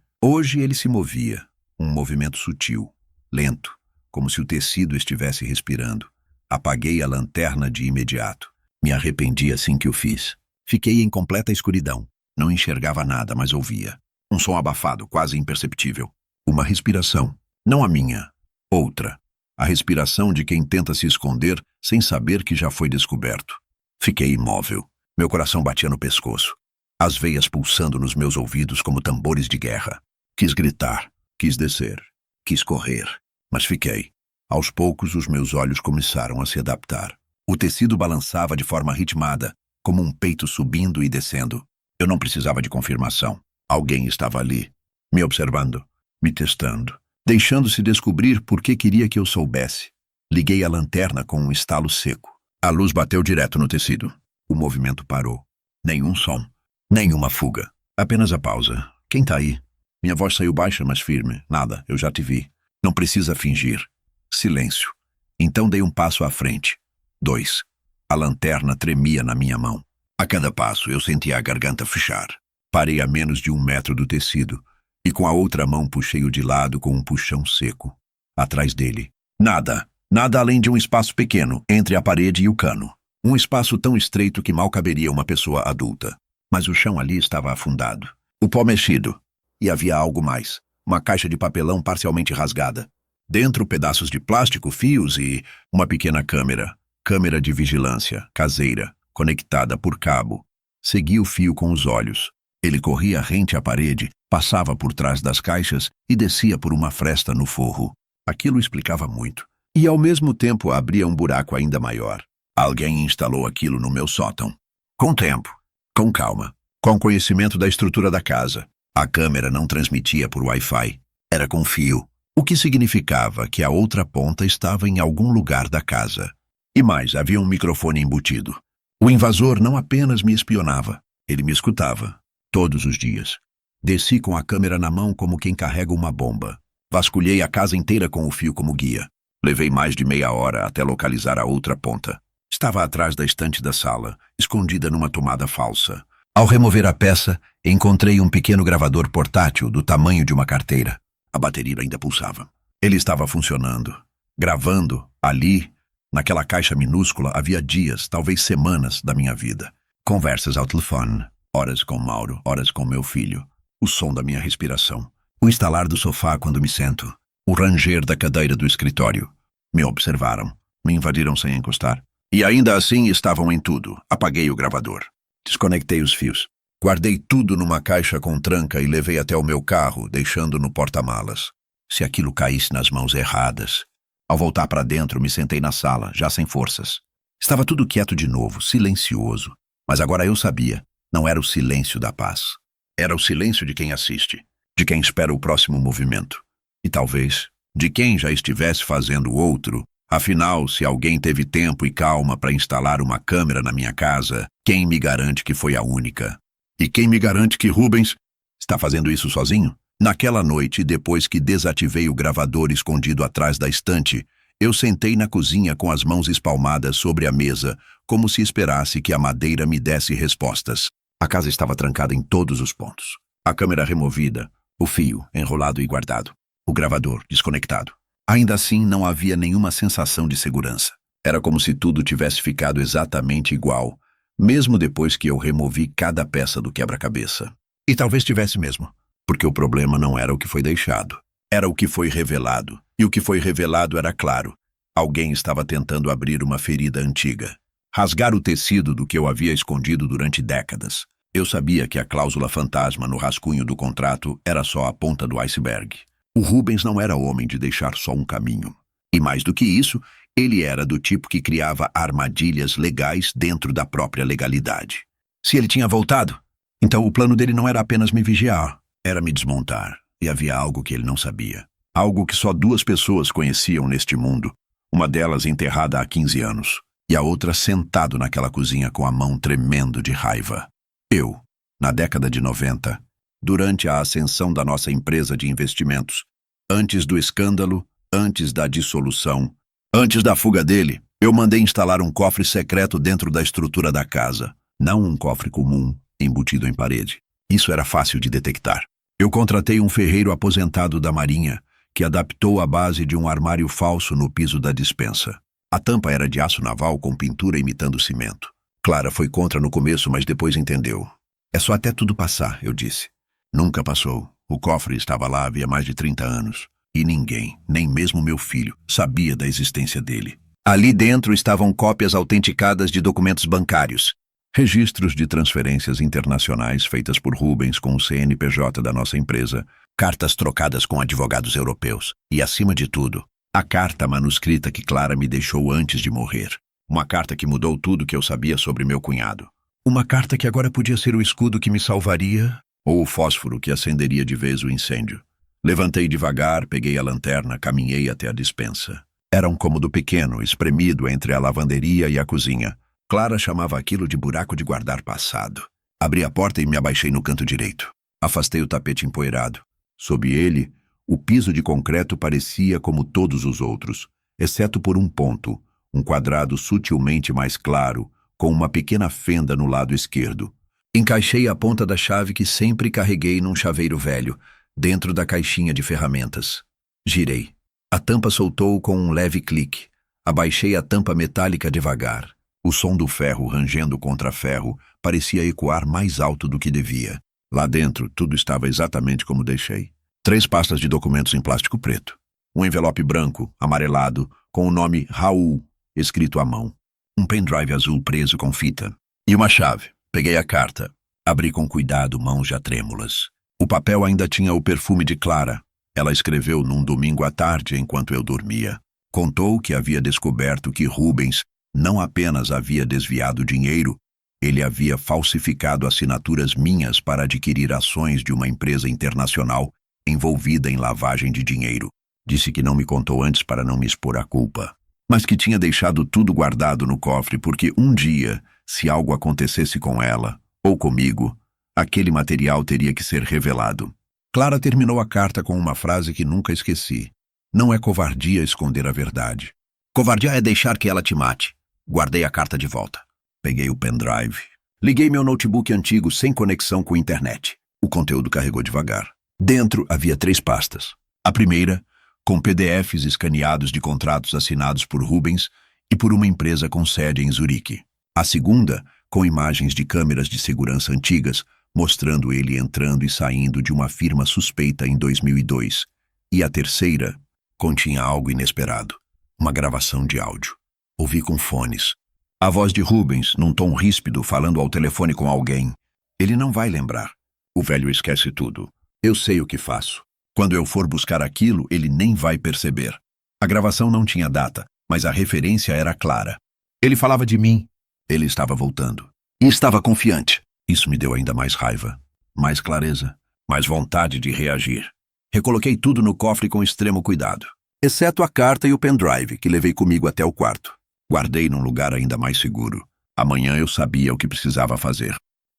ele se movia. Um movimento sutil, lento, como se o tecido estivesse respirando. Apaguei a lanterna de imediato. Me arrependi assim que o fiz. Fiquei em completa escuridão. Não enxergava nada, mas ouvia. Um som abafado, quase imperceptível. Uma respiração. Não a minha. Outra. A respiração de quem tenta se esconder sem saber que já foi descoberto. Fiquei imóvel. Meu coração batia no pescoço. As veias pulsando nos meus ouvidos como tambores de guerra. Quis gritar. Quis descer. Quis correr. Mas fiquei. Aos poucos, os meus olhos começaram a se adaptar. O tecido balançava de forma ritmada, como um peito subindo e descendo. Eu não precisava de confirmação. Alguém estava ali, me observando, me testando, deixando-se descobrir por que queria que eu soubesse. Liguei a lanterna com um estalo seco. A luz bateu direto no tecido. O movimento parou. Nenhum som. Nenhuma fuga. Apenas a pausa. Quem tá aí? Minha voz saiu baixa, mas firme. Nada, eu já te vi. Não precisa fingir. Silêncio. Então dei um passo à frente. 2. A lanterna tremia na minha mão. A cada passo eu sentia a garganta fechar. Parei a menos de 1 metro do tecido, e com a outra mão puxei-o de lado com um puxão seco. Atrás dele. Nada. Nada além de um espaço pequeno, entre a parede e o cano. Um espaço tão estreito que mal caberia uma pessoa adulta. Mas o chão ali estava afundado. O pó mexido. E havia algo mais. Uma caixa de papelão parcialmente rasgada. Dentro, pedaços de plástico, fios e uma pequena câmera. Câmera de vigilância, caseira, conectada por cabo. Segui o fio com os olhos. Ele corria rente à parede, passava por trás das caixas e descia por uma fresta no forro. Aquilo explicava muito. E ao mesmo tempo abria um buraco ainda maior. Alguém instalou aquilo no meu sótão. Com tempo, com calma, com conhecimento da estrutura da casa. A câmera não transmitia por Wi-Fi. Era com fio, o que significava que a outra ponta estava em algum lugar da casa. E mais, havia um microfone embutido. O invasor não apenas me espionava, ele me escutava. Todos os dias. Desci com a câmera na mão como quem carrega uma bomba. Vasculhei a casa inteira com o fio como guia. Levei mais de meia hora até localizar a outra ponta. Estava atrás da estante da sala, escondida numa tomada falsa. Ao remover a peça, encontrei um pequeno gravador portátil do tamanho de uma carteira. A bateria ainda pulsava. Ele estava funcionando. Gravando, ali, naquela caixa minúscula, havia dias, talvez semanas, da minha vida. Conversas ao telefone. Horas com Mauro, horas com meu filho. O som da minha respiração. O estalar do sofá quando me sento. O ranger da cadeira do escritório. Me observaram. Me invadiram sem encostar. E ainda assim estavam em tudo. Apaguei o gravador. Desconectei os fios. Guardei tudo numa caixa com tranca e levei até o meu carro, deixando no porta-malas. Se aquilo caísse nas mãos erradas. Ao voltar para dentro, me sentei na sala, já sem forças. Estava tudo quieto de novo, silencioso. Mas agora eu sabia, não era o silêncio da paz. Era o silêncio de quem assiste, de quem espera o próximo movimento. E talvez, de quem já estivesse fazendo outro. Afinal, se alguém teve tempo e calma para instalar uma câmera na minha casa, quem me garante que foi a única? E quem me garante que Rubens está fazendo isso sozinho? Naquela noite, depois que desativei o gravador escondido atrás da estante, eu sentei na cozinha com as mãos espalmadas sobre a mesa, como se esperasse que a madeira me desse respostas. A casa estava trancada em todos os pontos. A câmera removida, o fio enrolado e guardado, o gravador desconectado. Ainda assim, não havia nenhuma sensação de segurança. Era como se tudo tivesse ficado exatamente igual, mesmo depois que eu removi cada peça do quebra-cabeça. E talvez tivesse mesmo, porque o problema não era o que foi deixado. Era o que foi revelado. E o que foi revelado era claro. Alguém estava tentando abrir uma ferida antiga. Rasgar o tecido do que eu havia escondido durante décadas. Eu sabia que a cláusula fantasma no rascunho do contrato era só a ponta do iceberg. O Rubens não era homem de deixar só um caminho. E mais do que isso, ele era do tipo que criava armadilhas legais dentro da própria legalidade. Se ele tinha voltado, então o plano dele não era apenas me vigiar, era me desmontar. E havia algo que ele não sabia. Algo que só 2 pessoas conheciam neste mundo. Uma delas enterrada há 15 anos. E a outra sentado naquela cozinha com a mão tremendo de raiva. Eu, na década de 90, durante a ascensão da nossa empresa de investimentos, antes do escândalo, antes da dissolução, antes da fuga dele, eu mandei instalar um cofre secreto dentro da estrutura da casa. Não um cofre comum, embutido em parede. Isso era fácil de detectar. Eu contratei um ferreiro aposentado da Marinha, que adaptou a base de um armário falso no piso da despensa. A tampa era de aço naval com pintura imitando cimento. Clara foi contra no começo, mas depois entendeu. É só até tudo passar, eu disse. Nunca passou. O cofre estava lá havia mais de 30 anos. E ninguém, nem mesmo meu filho, sabia da existência dele. Ali dentro estavam cópias autenticadas de documentos bancários. Registros de transferências internacionais feitas por Rubens com o CNPJ da nossa empresa, cartas trocadas com advogados europeus e, acima de tudo, a carta manuscrita que Clara me deixou antes de morrer. Uma carta que mudou tudo que eu sabia sobre meu cunhado. Uma carta que agora podia ser o escudo que me salvaria ou o fósforo que acenderia de vez o incêndio. Levantei devagar, peguei a lanterna, caminhei até a despensa. Era um cômodo pequeno, espremido entre a lavanderia e a cozinha. Clara chamava aquilo de buraco de guardar passado. Abri a porta e me abaixei no canto direito. Afastei o tapete empoeirado. Sob ele, o piso de concreto parecia como todos os outros, exceto por um ponto, um quadrado sutilmente mais claro, com uma pequena fenda no lado esquerdo. Encaixei a ponta da chave que sempre carreguei num chaveiro velho, dentro da caixinha de ferramentas. Girei. A tampa soltou com um leve clique. Abaixei a tampa metálica devagar. O som do ferro rangendo contra ferro parecia ecoar mais alto do que devia. Lá dentro, tudo estava exatamente como deixei. 3 pastas de documentos em plástico preto. Um envelope branco, amarelado, com o nome Raul, escrito à mão. Um pendrive azul preso com fita. E uma chave. Peguei a carta. Abri com cuidado, mãos já trêmulas. O papel ainda tinha o perfume de Clara. Ela escreveu num domingo à tarde enquanto eu dormia. Contou que havia descoberto que Rubens não apenas havia desviado dinheiro, ele havia falsificado assinaturas minhas para adquirir ações de uma empresa internacional envolvida em lavagem de dinheiro. Disse que não me contou antes para não me expor à culpa, mas que tinha deixado tudo guardado no cofre porque um dia, se algo acontecesse com ela, ou comigo, aquele material teria que ser revelado. Clara terminou a carta com uma frase que nunca esqueci. Não é covardia esconder a verdade. Covardia é deixar que ela te mate. Guardei a carta de volta. Peguei o pendrive. Liguei meu notebook antigo sem conexão com a internet. O conteúdo carregou devagar. Dentro havia 3 pastas. A primeira, com PDFs escaneados de contratos assinados por Rubens e por uma empresa com sede em Zurique. A segunda, com imagens de câmeras de segurança antigas, mostrando ele entrando e saindo de uma firma suspeita em 2002. E a terceira, continha algo inesperado. Uma gravação de áudio. Ouvi com fones. A voz de Rubens, num tom ríspido, falando ao telefone com alguém. Ele não vai lembrar. O velho esquece tudo. Eu sei o que faço. Quando eu for buscar aquilo, ele nem vai perceber. A gravação não tinha data, mas a referência era clara. Ele falava de mim. Ele estava voltando. E estava confiante. Isso me deu ainda mais raiva, mais clareza, mais vontade de reagir. Recoloquei tudo no cofre com extremo cuidado, exceto a carta e o pendrive que levei comigo até o quarto. Guardei num lugar ainda mais seguro. Amanhã eu sabia o que precisava fazer.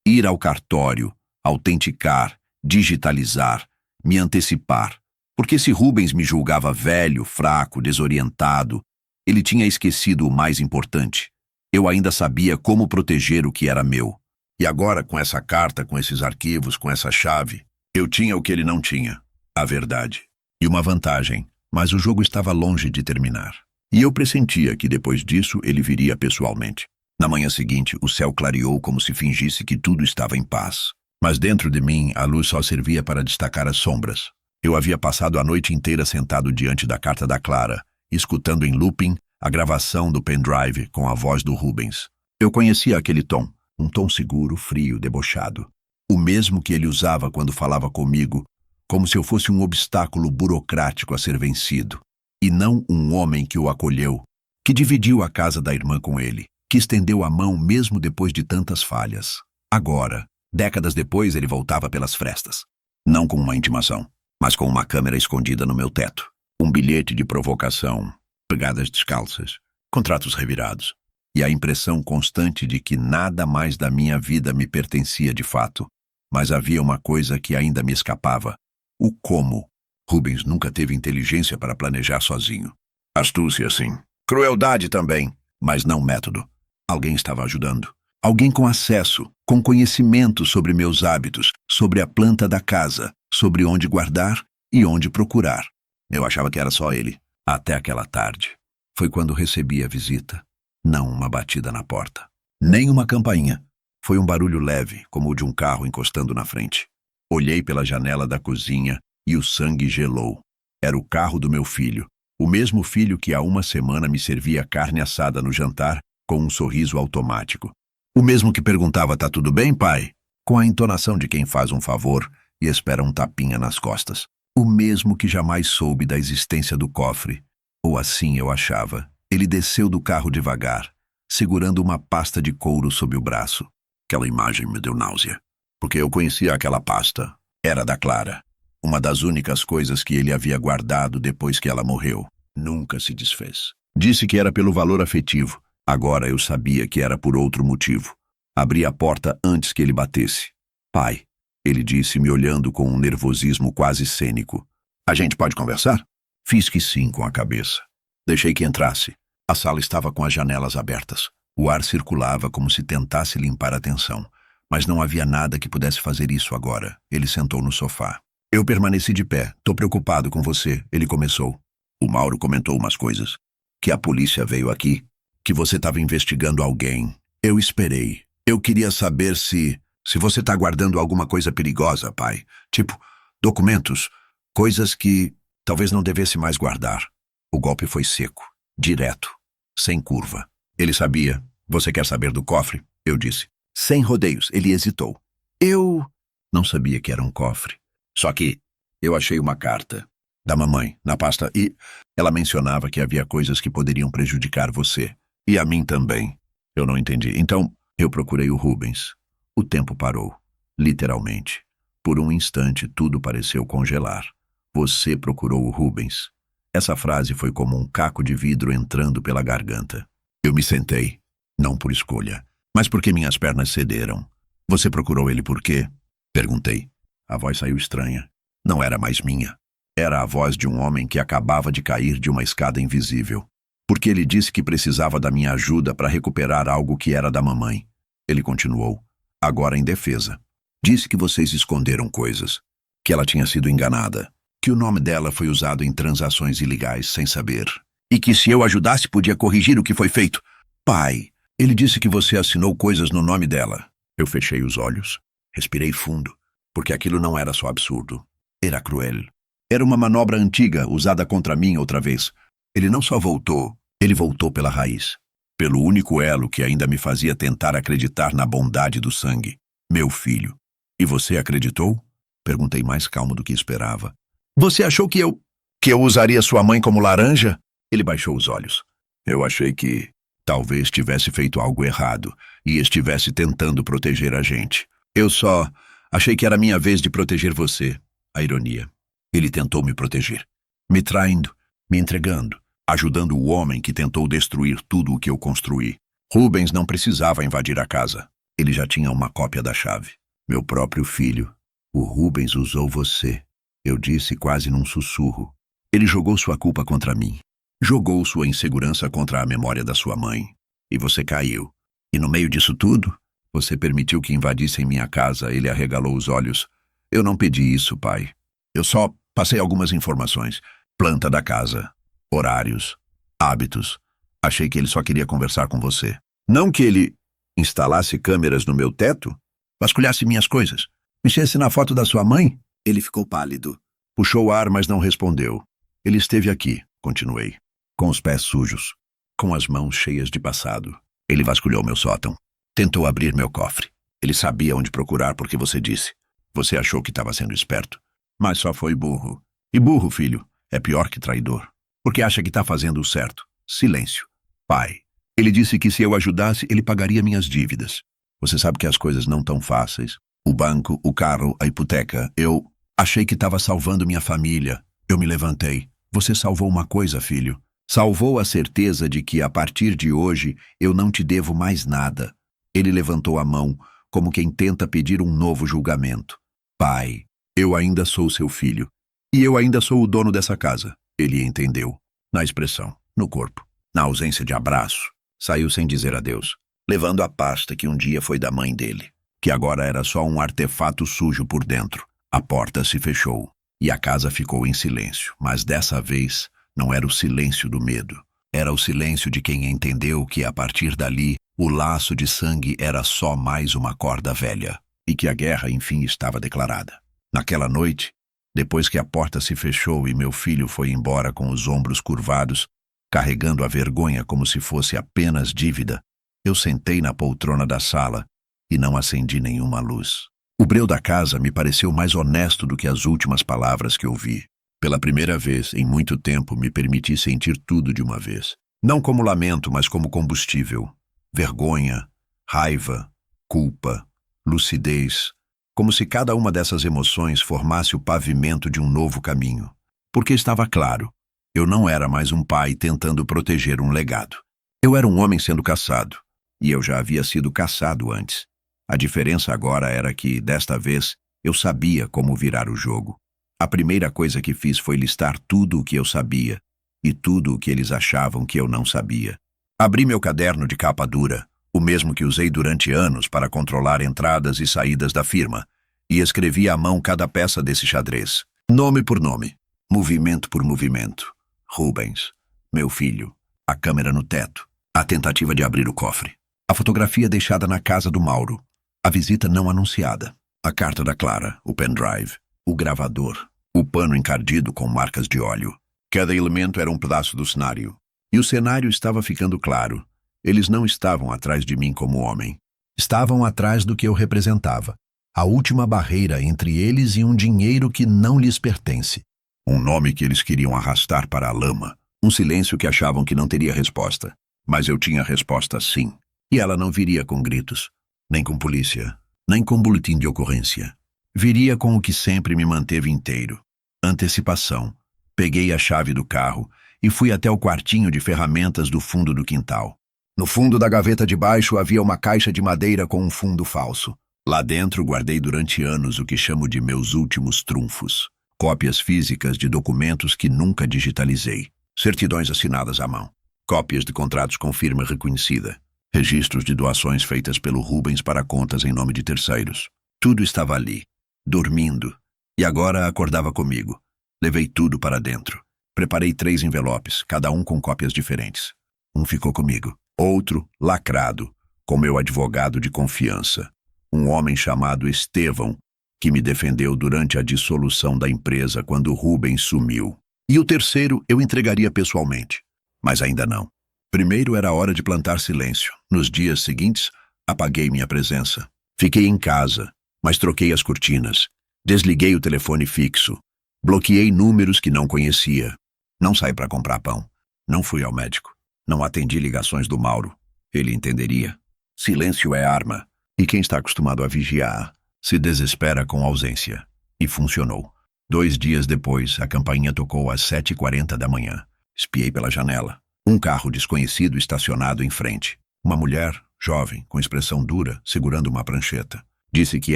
Ir ao cartório, autenticar, digitalizar, me antecipar. Porque se Rubens me julgava velho, fraco, desorientado, ele tinha esquecido o mais importante. Eu ainda sabia como proteger o que era meu. E agora, com essa carta, com esses arquivos, com essa chave, eu tinha o que ele não tinha. A verdade. E uma vantagem, mas o jogo estava longe de terminar. E eu pressentia que depois disso ele viria pessoalmente. Na manhã seguinte, o céu clareou como se fingisse que tudo estava em paz. Mas dentro de mim, a luz só servia para destacar as sombras. Eu havia passado a noite inteira sentado diante da carta da Clara, escutando em looping a gravação do pendrive com a voz do Rubens. Eu conhecia aquele tom, um tom seguro, frio, debochado. O mesmo que ele usava quando falava comigo, como se eu fosse um obstáculo burocrático a ser vencido, e não um homem que o acolheu, que dividiu a casa da irmã com ele, que estendeu a mão mesmo depois de tantas falhas. Agora, décadas depois, ele voltava pelas frestas. Não com uma intimação, mas com uma câmera escondida no meu teto. Um bilhete de provocação, pegadas descalças, contratos revirados, e a impressão constante de que nada mais da minha vida me pertencia de fato. Mas havia uma coisa que ainda me escapava. O como. Rubens nunca teve inteligência para planejar sozinho. Astúcia, sim. Crueldade também, mas não método. Alguém estava ajudando. Alguém com acesso, com conhecimento sobre meus hábitos, sobre a planta da casa, sobre onde guardar e onde procurar. Eu achava que era só ele. Até aquela tarde. Foi quando recebi a visita. Não uma batida na porta. Nem uma campainha. Foi um barulho leve, como o de um carro encostando na frente. Olhei pela janela da cozinha e o sangue gelou. Era o carro do meu filho. O mesmo filho que há uma semana me servia carne assada no jantar com um sorriso automático. O mesmo que perguntava: "Tá tudo bem, pai?" Com a entonação de quem faz um favor e espera um tapinha nas costas. O mesmo que jamais soube da existência do cofre. Ou assim eu achava. Ele desceu do carro devagar, segurando uma pasta de couro sob o braço. Aquela imagem me deu náusea, porque eu conhecia aquela pasta. Era da Clara. Uma das únicas coisas que ele havia guardado depois que ela morreu. Nunca se desfez. Disse que era pelo valor afetivo. Agora eu sabia que era por outro motivo. Abri a porta antes que ele batesse. "Pai", ele disse, me olhando com um nervosismo quase cênico. "A gente pode conversar?" Fiz que sim com a cabeça. Deixei que entrasse. A sala estava com as janelas abertas. O ar circulava como se tentasse limpar a tensão. Mas não havia nada que pudesse fazer isso agora. Ele sentou no sofá. Eu permaneci de pé. "Tô preocupado com você", ele começou. "O Mauro comentou umas coisas. Que a polícia veio aqui. Que você estava investigando alguém. Eu esperei. Eu queria saber se você tá guardando alguma coisa perigosa, pai. Tipo, documentos. Coisas que talvez não devesse mais guardar." O golpe foi seco. Direto. Sem curva. Ele sabia. "Você quer saber do cofre?" Eu disse. Sem rodeios, ele hesitou. Eu não sabia que era um cofre. Só que eu achei uma carta da mamãe na pasta e ela mencionava que havia coisas que poderiam prejudicar você. E a mim também. Eu não entendi. Então, eu procurei o Rubens. O tempo parou. Literalmente. Por um instante, tudo pareceu congelar. Você procurou o Rubens. Essa frase foi como um caco de vidro entrando pela garganta. Eu me sentei. Não por escolha, mas porque minhas pernas cederam. Você procurou ele por quê? Perguntei. A voz saiu estranha. Não era mais minha. Era a voz de um homem que acabava de cair de uma escada invisível. Porque ele disse que precisava da minha ajuda para recuperar algo que era da mamãe. Ele continuou, agora em defesa. Disse que vocês esconderam coisas. Que ela tinha sido enganada. Que o nome dela foi usado em transações ilegais sem saber. E que se eu ajudasse podia corrigir o que foi feito. Pai, ele disse que você assinou coisas no nome dela. Eu fechei os olhos. Respirei fundo. Porque aquilo não era só absurdo. Era cruel. Era uma manobra antiga usada contra mim outra vez. Ele não só voltou, ele voltou pela raiz. Pelo único elo que ainda me fazia tentar acreditar na bondade do sangue. Meu filho. E você acreditou? Perguntei mais calmo do que esperava. Você achou que eu usaria sua mãe como laranja? Ele baixou os olhos. Eu achei que talvez tivesse feito algo errado e estivesse tentando proteger a gente. Eu só achei que era minha vez de proteger você. A ironia. Ele tentou me proteger, me traindo, me entregando, ajudando o homem que tentou destruir tudo o que eu construí. Rubens não precisava invadir a casa. Ele já tinha uma cópia da chave. Meu próprio filho. O Rubens usou você. Eu disse quase num sussurro. Ele jogou sua culpa contra mim. Jogou sua insegurança contra a memória da sua mãe. E você caiu. E no meio disso tudo, você permitiu que invadissem minha casa. Ele arregalou os olhos. Eu não pedi isso, pai. Eu só passei algumas informações. Planta da casa, horários, hábitos. Achei que ele só queria conversar com você. Não que ele instalasse câmeras no meu teto, vasculhasse minhas coisas, mexesse na foto da sua mãe. Ele ficou pálido. Puxou o ar, mas não respondeu. Ele esteve aqui, continuei, com os pés sujos, com as mãos cheias de passado. Ele vasculhou meu sótão. Tentou abrir meu cofre. Ele sabia onde procurar porque você disse. Você achou que estava sendo esperto, mas só foi burro. E burro, filho, é pior que traidor, porque acha que está fazendo o certo. Silêncio. Pai. Ele disse que se eu ajudasse, ele pagaria minhas dívidas. Você sabe que as coisas não tão fáceis. O banco, o carro, a hipoteca. Eu achei que estava salvando minha família. Eu me levantei. Você salvou uma coisa, filho. Salvou a certeza de que, a partir de hoje, eu não te devo mais nada. Ele levantou a mão, como quem tenta pedir um novo julgamento. Pai, eu ainda sou seu filho. E eu ainda sou o dono dessa casa. Ele entendeu. Na expressão, no corpo, na ausência de abraço. Saiu sem dizer adeus, levando a pasta que um dia foi da mãe dele, que agora era só um artefato sujo por dentro. A porta se fechou e a casa ficou em silêncio, mas dessa vez não era o silêncio do medo. Era o silêncio de quem entendeu que, a partir dali, o laço de sangue era só mais uma corda velha e que a guerra, enfim, estava declarada. Naquela noite, depois que a porta se fechou e meu filho foi embora com os ombros curvados, carregando a vergonha como se fosse apenas dívida, eu sentei na poltrona da sala e não acendi nenhuma luz. O breu da casa me pareceu mais honesto do que as últimas palavras que ouvi. Pela primeira vez em muito tempo me permiti sentir tudo de uma vez. Não como lamento, mas como combustível. Vergonha, raiva, culpa, lucidez. Como se cada uma dessas emoções formasse o pavimento de um novo caminho. Porque estava claro. Eu não era mais um pai tentando proteger um legado. Eu era um homem sendo caçado, e eu já havia sido caçado antes. A diferença agora era que, desta vez, eu sabia como virar o jogo. A primeira coisa que fiz foi listar tudo o que eu sabia, e tudo o que eles achavam que eu não sabia. Abri meu caderno de capa dura, o mesmo que usei durante anos para controlar entradas e saídas da firma, e escrevi à mão cada peça desse xadrez, nome por nome, movimento por movimento. Rubens, meu filho, a câmera no teto, a tentativa de abrir o cofre, a fotografia deixada na casa do Mauro, a visita não anunciada, a carta da Clara, o pendrive, o gravador, o pano encardido com marcas de óleo. Cada elemento era um pedaço do cenário. E o cenário estava ficando claro. Eles não estavam atrás de mim como homem. Estavam atrás do que eu representava. A última barreira entre eles e um dinheiro que não lhes pertence. Um nome que eles queriam arrastar para a lama. Um silêncio que achavam que não teria resposta. Mas eu tinha resposta sim. E ela não viria com gritos, nem com polícia, nem com boletim de ocorrência. Viria com o que sempre me manteve inteiro. Antecipação. Peguei a chave do carro e fui até o quartinho de ferramentas do fundo do quintal. No fundo da gaveta de baixo havia uma caixa de madeira com um fundo falso. Lá dentro guardei durante anos o que chamo de meus últimos trunfos. Cópias físicas de documentos que nunca digitalizei. Certidões assinadas à mão. Cópias de contratos com firma reconhecida. Registros de doações feitas pelo Rubens para contas em nome de terceiros. Tudo estava ali, dormindo, e agora acordava comigo. Levei tudo para dentro. Preparei 3 envelopes, cada um com cópias diferentes. Um ficou comigo, outro lacrado, com meu advogado de confiança, um homem chamado Estevão, que me defendeu durante a dissolução da empresa quando Rubens sumiu. E o terceiro eu entregaria pessoalmente, mas ainda não. Primeiro era hora de plantar silêncio. Nos dias seguintes, apaguei minha presença. Fiquei em casa, mas troquei as cortinas. Desliguei o telefone fixo. Bloqueei números que não conhecia. Não saí para comprar pão. Não fui ao médico. Não atendi ligações do Mauro. Ele entenderia. Silêncio é arma. E quem está acostumado a vigiar se desespera com ausência. E funcionou. 2 dias depois, a campainha tocou às 7h40 da manhã. Espiei pela janela. Um carro desconhecido estacionado em frente. Uma mulher, jovem, com expressão dura, segurando uma prancheta. Disse que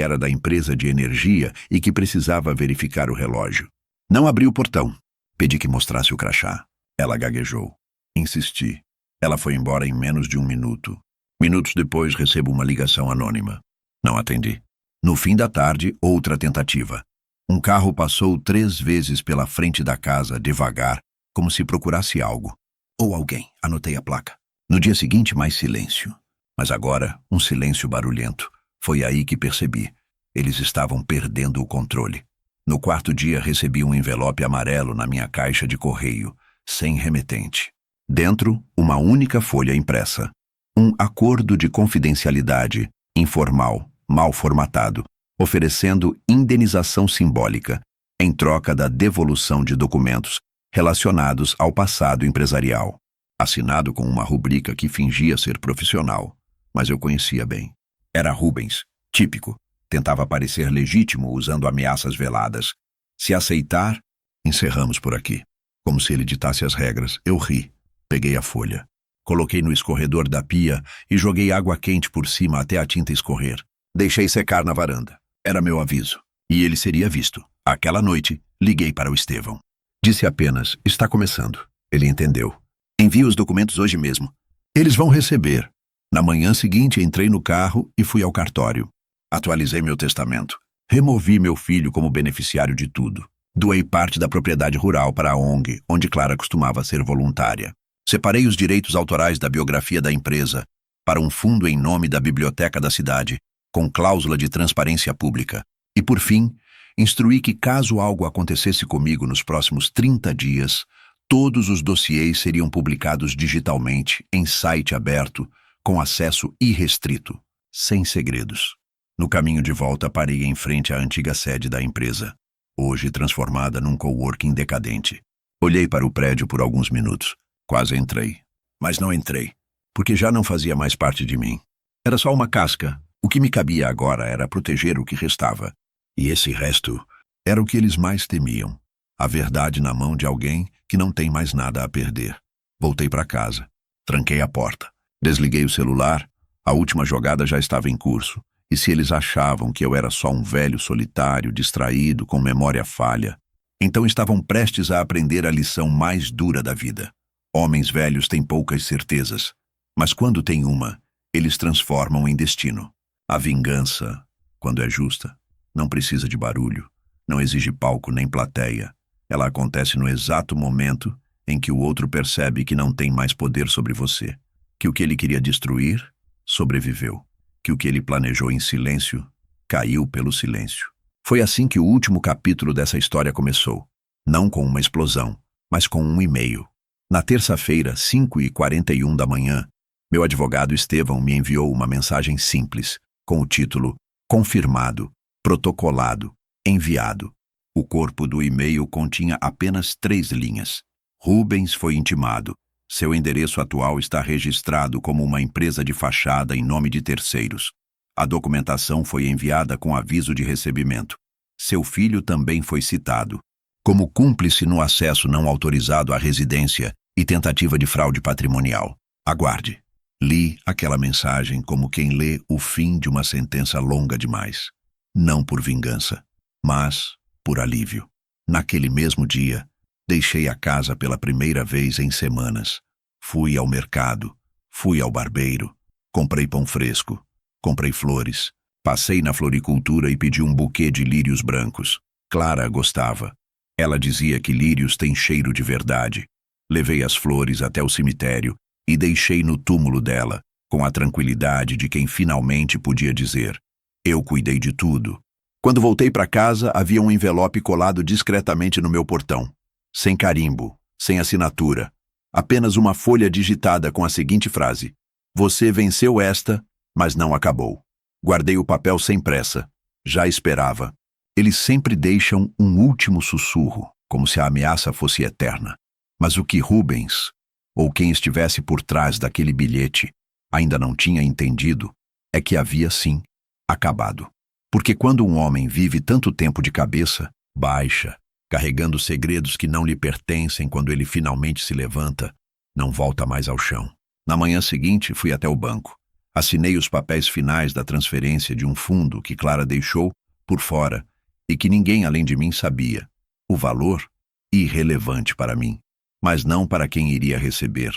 era da empresa de energia e que precisava verificar o relógio. Não abri o portão. Pedi que mostrasse o crachá. Ela gaguejou. Insisti. Ela foi embora em menos de 1 minuto. Minutos depois, recebo uma ligação anônima. Não atendi. No fim da tarde, outra tentativa. Um carro passou 3 vezes pela frente da casa, devagar, como se procurasse algo. Ou alguém. Anotei a placa. No dia seguinte, mais silêncio. Mas agora, um silêncio barulhento. Foi aí que percebi. Eles estavam perdendo o controle. No 4º dia, recebi um envelope amarelo na minha caixa de correio, sem remetente. Dentro, uma única folha impressa. Um acordo de confidencialidade, informal, mal formatado, oferecendo indenização simbólica, em troca da devolução de documentos relacionados ao passado empresarial. Assinado com uma rubrica que fingia ser profissional, mas eu conhecia bem. Era Rubens, típico. Tentava parecer legítimo usando ameaças veladas. Se aceitar, encerramos por aqui. Como se ele ditasse as regras. Eu ri. Peguei a folha. Coloquei no escorredor da pia e joguei água quente por cima até a tinta escorrer. Deixei secar na varanda. Era meu aviso. E ele seria visto. Aquela noite, liguei para o Estevão. Disse apenas, está começando. Ele entendeu. Envie os documentos hoje mesmo. Eles vão receber. Na manhã seguinte, entrei no carro e fui ao cartório. Atualizei meu testamento. Removi meu filho como beneficiário de tudo. Doei parte da propriedade rural para a ONG, onde Clara costumava ser voluntária. Separei os direitos autorais da biografia da empresa para um fundo em nome da biblioteca da cidade, com cláusula de transparência pública. E, por fim, instruí que caso algo acontecesse comigo nos próximos 30 dias, todos os dossiês seriam publicados digitalmente, em site aberto, com acesso irrestrito, sem segredos. No caminho de volta, parei em frente à antiga sede da empresa, hoje transformada num coworking decadente. Olhei para o prédio por alguns minutos. Quase entrei. Mas não entrei, porque já não fazia mais parte de mim. Era só uma casca. O que me cabia agora era proteger o que restava. E esse resto era o que eles mais temiam. A verdade na mão de alguém que não tem mais nada a perder. Voltei para casa. Tranquei a porta. Desliguei o celular. A última jogada já estava em curso. E se eles achavam que eu era só um velho solitário, distraído, com memória falha, então estavam prestes a aprender a lição mais dura da vida. Homens velhos têm poucas certezas, mas quando têm uma, eles transformam em destino. A vingança, quando é justa, não precisa de barulho, não exige palco nem plateia. Ela acontece no exato momento em que o outro percebe que não tem mais poder sobre você, que o que ele queria destruir, sobreviveu, que o que ele planejou em silêncio, caiu pelo silêncio. Foi assim que o último capítulo dessa história começou, não com uma explosão, mas com um e-mail. Na terça-feira, 5h41 da manhã, meu advogado Estevão me enviou uma mensagem simples, com o título Confirmado, Protocolado, Enviado. O corpo do e-mail continha apenas 3 linhas. Rubens foi intimado. Seu endereço atual está registrado como uma empresa de fachada em nome de terceiros. A documentação foi enviada com aviso de recebimento. Seu filho também foi citado, como cúmplice no acesso não autorizado à residência e tentativa de fraude patrimonial. Aguarde. Li aquela mensagem como quem lê o fim de uma sentença longa demais. Não por vingança, mas por alívio. Naquele mesmo dia, deixei a casa pela primeira vez em semanas. Fui ao mercado, fui ao barbeiro, comprei pão fresco, comprei flores, passei na floricultura e pedi um buquê de lírios brancos. Clara gostava. Ela dizia que lírios têm cheiro de verdade. Levei as flores até o cemitério e deixei no túmulo dela, com a tranquilidade de quem finalmente podia dizer: eu cuidei de tudo. Quando voltei para casa, havia um envelope colado discretamente no meu portão. Sem carimbo, sem assinatura. Apenas uma folha digitada com a seguinte frase: você venceu esta, mas não acabou. Guardei o papel sem pressa. Já esperava. Eles sempre deixam um último sussurro, como se a ameaça fosse eterna. Mas o que Rubens, ou quem estivesse por trás daquele bilhete, ainda não tinha entendido, é que havia sim acabado. Porque quando um homem vive tanto tempo de cabeça baixa, carregando segredos que não lhe pertencem, quando ele finalmente se levanta, não volta mais ao chão. Na manhã seguinte, fui até o banco. Assinei os papéis finais da transferência de um fundo que Clara deixou por fora e que ninguém além de mim sabia. O valor, irrelevante para mim, mas não para quem iria receber.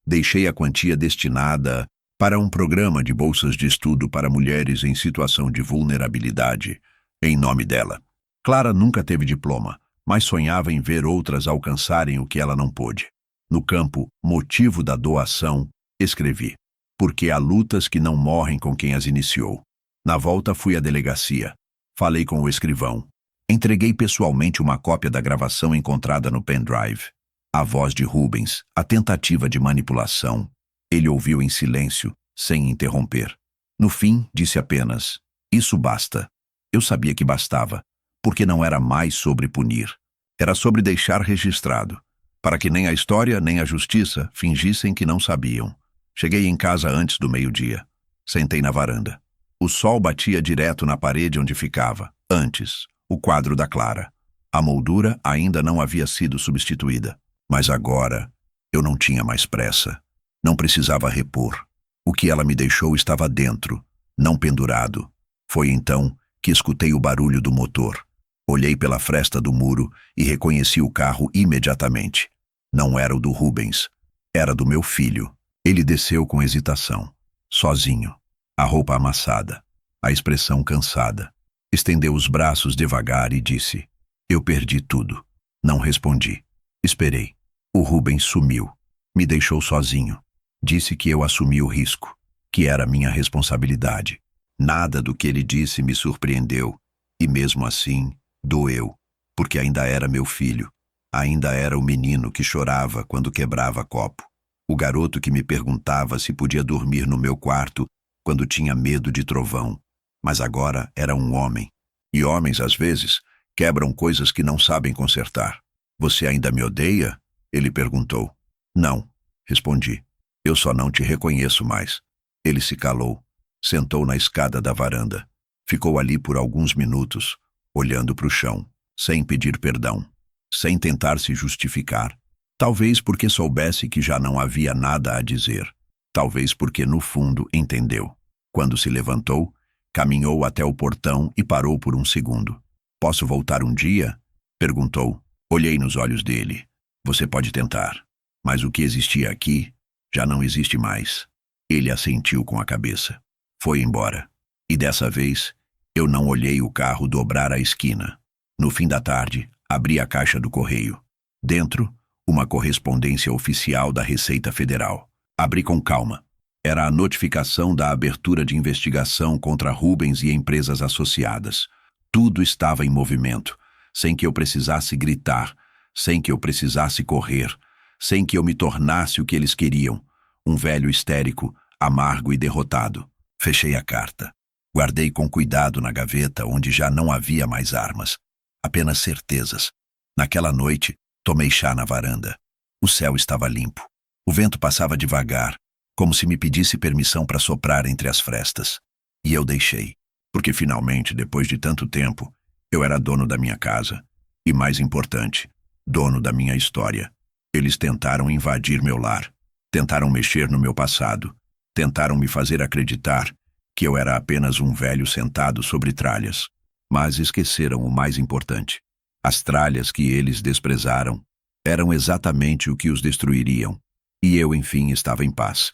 Deixei a quantia destinada para um programa de bolsas de estudo para mulheres em situação de vulnerabilidade, em nome dela. Clara nunca teve diploma, mas sonhava em ver outras alcançarem o que ela não pôde. No campo motivo da doação, escrevi: porque há lutas que não morrem com quem as iniciou. Na volta fui à delegacia. Falei com o escrivão. Entreguei pessoalmente uma cópia da gravação encontrada no pendrive. A voz de Rubens, a tentativa de manipulação. Ele ouviu em silêncio, sem interromper. No fim, disse apenas: isso basta. Eu sabia que bastava, porque não era mais sobre punir. Era sobre deixar registrado, para que nem a história nem a justiça fingissem que não sabiam. Cheguei em casa antes do meio-dia. Sentei na varanda. O sol batia direto na parede onde ficava, antes, o quadro da Clara. A moldura ainda não havia sido substituída. Mas agora, eu não tinha mais pressa. Não precisava repor. O que ela me deixou estava dentro, não pendurado. Foi então que escutei o barulho do motor. Olhei pela fresta do muro e reconheci o carro imediatamente. Não era o do Rubens. Era do meu filho. Ele desceu com hesitação. Sozinho. A roupa amassada. A expressão cansada. Estendeu os braços devagar e disse: eu perdi tudo. Não respondi. Esperei. O Rubens sumiu. Me deixou sozinho. Disse que eu assumi o risco, que era minha responsabilidade. Nada do que ele disse me surpreendeu, e mesmo assim, doeu, porque ainda era meu filho. Ainda era o menino que chorava quando quebrava copo. O garoto que me perguntava se podia dormir no meu quarto quando tinha medo de trovão. Mas agora era um homem. E homens, às vezes, quebram coisas que não sabem consertar. Você ainda me odeia? Ele perguntou. Não, respondi. Eu só não te reconheço mais. Ele se calou. Sentou na escada da varanda. Ficou ali por alguns minutos, olhando para o chão, sem pedir perdão, sem tentar se justificar. Talvez porque soubesse que já não havia nada a dizer. Talvez porque, no fundo, entendeu. Quando se levantou, caminhou até o portão e parou por um segundo. Posso voltar um dia? Perguntou. Olhei nos olhos dele. Você pode tentar. Mas o que existia aqui já não existe mais. Ele assentiu com a cabeça. Foi embora. E dessa vez, eu não olhei o carro dobrar a esquina. No fim da tarde, abri a caixa do correio. Dentro, uma correspondência oficial da Receita Federal. Abri com calma. Era a notificação da abertura de investigação contra Rubens e empresas associadas. Tudo estava em movimento, sem que eu precisasse gritar, sem que eu precisasse correr, sem que eu me tornasse o que eles queriam, um velho histérico, amargo e derrotado. Fechei a carta. Guardei com cuidado na gaveta onde já não havia mais armas, apenas certezas. Naquela noite, tomei chá na varanda. O céu estava limpo. O vento passava devagar, como se me pedisse permissão para soprar entre as frestas. E eu deixei, porque finalmente, depois de tanto tempo, eu era dono da minha casa. E mais importante, dono da minha história. Eles tentaram invadir meu lar. Tentaram mexer no meu passado. Tentaram me fazer acreditar que eu era apenas um velho sentado sobre tralhas. Mas esqueceram o mais importante. As tralhas que eles desprezaram eram exatamente o que os destruiriam. E eu, enfim, estava em paz.